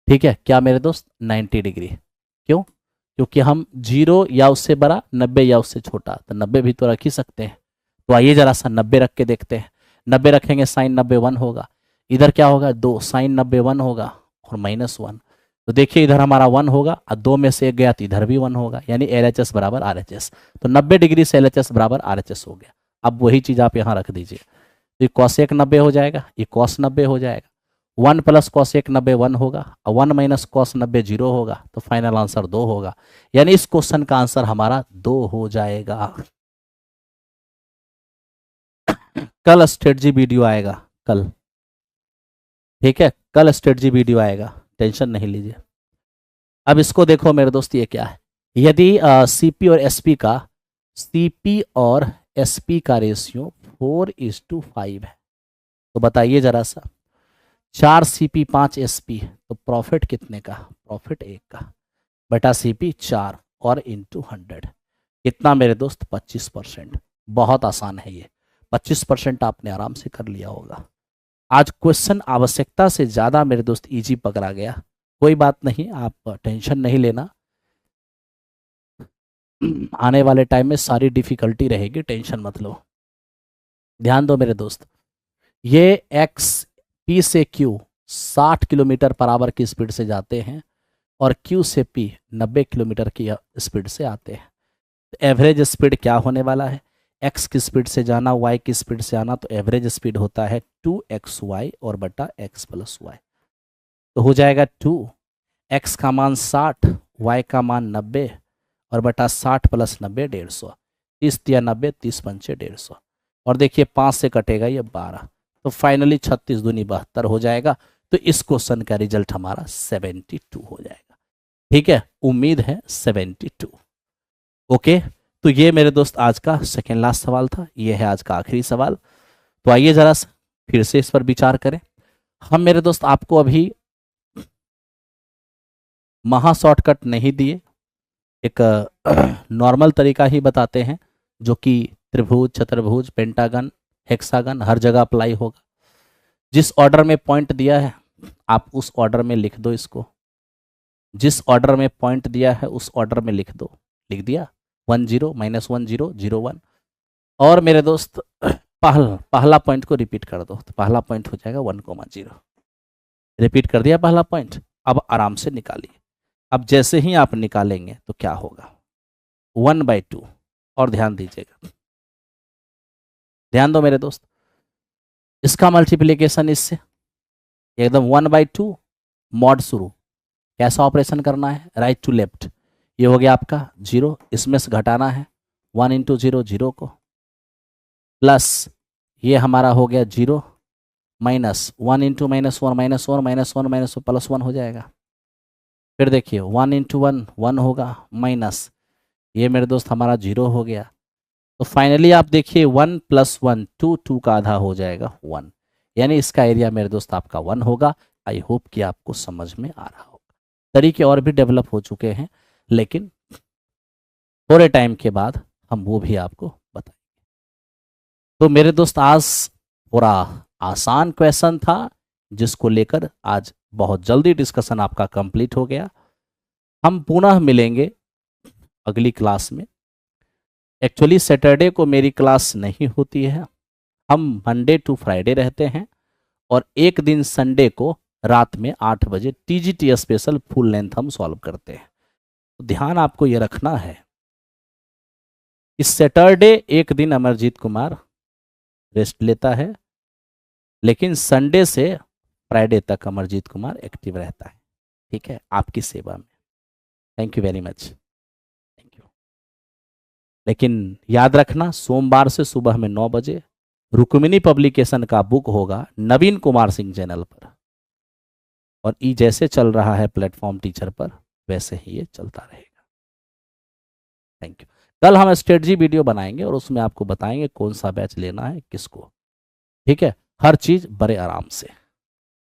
ठीक है क्या मेरे दोस्त, 90 डिग्री। क्यों? क्योंकि हम 0 या उससे बड़ा, 90 या उससे छोटा, तो 90 भी तो रख ही सकते हैं। तो आइए जरा सा 90 रख के देखते हैं। 90 रखेंगे साइन 90 1 होगा, इधर क्या होगा 2 साइन 90 1 होगा, और -1। तो देखिए इधर हमारा 1 होगा, और 2 में से 1 गया तो इधर भी 1 होगा, यानी LHS बराबर RHS। तो 90 डिग्री से LHS बराबर RHS हो गया। अब वही चीज़ आप यहाँ रख दीजिए, तो ये कॉसेक 90 हो जाएगा, ये कॉस 90 हो जाएगा। 1 प्लस कॉसेक 90 1 होगा, और 1 माइनस कॉस 90 0 होगा, तो फाइनल आंसर 2 होगा। यानी इस क्वेश्चन का आंसर हमारा 2 हो जाएगा। कल स्ट्रेटजी वीडियो आएगा, कल, ठीक है, कल स्ट्रेटजी वीडियो आएगा, टेंशन नहीं लीजिए। अब इसको देखो मेरे दोस्त, ये क्या है। यदि सीपी और एसपी का रेशियो 4:5 है, तो बताइए जरा सा, 4 सीपी 5 एसपी, तो प्रॉफिट कितने का, प्रॉफिट 1 का, बटा सीपी 4 और इंटू 100, कितना मेरे दोस्त 25%। बहुत आसान है ये, 25% आपने आराम से कर लिया होगा। आज क्वेश्चन आवश्यकता से ज़्यादा मेरे दोस्त इजी पकड़ा गया। कोई बात नहीं, आप टेंशन नहीं लेना, आने वाले टाइम में सारी डिफिकल्टी रहेगी, टेंशन मत लो। ध्यान दो मेरे दोस्त, ये एक्स पी से क्यू 60 किलोमीटर पर आवर की स्पीड से जाते हैं, और क्यू से पी 90 किलोमीटर की स्पीड से आते हैं। तो एवरेज स्पीड क्या होने वाला है, एक्स की स्पीड से जाना, वाई की स्पीड से आना, तो एवरेज स्पीड होता है 2xy और बटा x प्लस वाई। तो हो जाएगा 2, x का मान 60, y का मान 90, और बटा 60 प्लस 90 150, 30 या 90, 30 पंचे 150, और देखिए 5 से कटेगा ये 12, तो फाइनली 36 दूनी 72 हो जाएगा। तो इस क्वेश्चन का रिजल्ट हमारा 72 हो जाएगा। ठीक है, उम्मीद है 72। ओके, तो ये मेरे दोस्त आज का सेकेंड लास्ट सवाल था, ये है आज का आखिरी सवाल। तो आइए जरा फिर से इस पर विचार करें। हम मेरे दोस्त आपको अभी महा शॉर्टकट नहीं दिए, एक नॉर्मल तरीका ही बताते हैं, जो कि त्रिभुज, चतुर्भुज, पेंटागन, हेक्सागन हर जगह अप्लाई होगा। जिस ऑर्डर में पॉइंट दिया है आप उस ऑर्डर में लिख दो इसको, जिस ऑर्डर में पॉइंट दिया है उस ऑर्डर में लिख दो। लिख दिया 1 0 -1 0 0 1, और मेरे दोस्त पहला पॉइंट को रिपीट कर दो, तो पहला पॉइंट हो जाएगा 1,0। रिपीट कर दिया पहला पॉइंट, अब आराम से निकालिए। अब जैसे ही आप निकालेंगे तो क्या होगा, 1/2, और ध्यान दीजिएगा, ध्यान दो मेरे दोस्त, इसका मल्टीप्लीकेशन इससे एकदम 1/2 मॉड शुरू। कैसा ऑपरेशन करना है, राइट टू लेफ्ट, ये हो गया आपका 0, इसमें से घटाना है 1 × 0 0 को, प्लस ये हमारा हो गया 0, माइनस 1 × -1 -1 -1 प्लस 1 हो जाएगा। फिर देखिए 1 × 1 1 होगा, माइनस ये मेरे दोस्त हमारा 0 हो गया। तो फाइनली आप देखिए 1 + 1 2, 2 का आधा हो जाएगा 1, यानी इसका एरिया मेरे दोस्त आपका 1 होगा। आई होप कि आपको समझ में आ रहा होगा। तरीके और भी डेवलप हो चुके हैं, लेकिन थोड़े टाइम के बाद हम वो भी आपको बताएंगे। तो मेरे दोस्त आज थोड़ा आसान क्वेश्चन था, जिसको लेकर आज बहुत जल्दी डिस्कशन आपका कंप्लीट हो गया। हम पुनः मिलेंगे अगली क्लास में। एक्चुअली सैटरडे को मेरी क्लास नहीं होती है, हम मंडे टू फ्राइडे रहते हैं और एक दिन संडे को रात में 8 बजे टीजीटी स्पेशल फुल लेंथ हम सॉल्व करते हैं। तो ध्यान आपको ये रखना है, इस सैटरडे एक दिन अमरजीत कुमार रेस्ट लेता है, लेकिन संडे से फ्राइडे तक अमरजीत कुमार एक्टिव रहता है। ठीक है, आपकी सेवा में। Thank you very much, thank you. लेकिन याद रखना, सोमवार से सुबह में 9 बजे रुक्मिणी पब्लिकेशन का बुक होगा नवीन कुमार सिंह चैनल पर, और ये जैसे चल रहा है प्लेटफॉर्म टीचर पर वैसे ही ये चलता रहेगा। Thank you. कल हम स्ट्रेटजी वीडियो बनाएंगे और उसमें आपको बताएंगे कौन सा बैच लेना है किसको। ठीक है, हर चीज बड़े आराम से।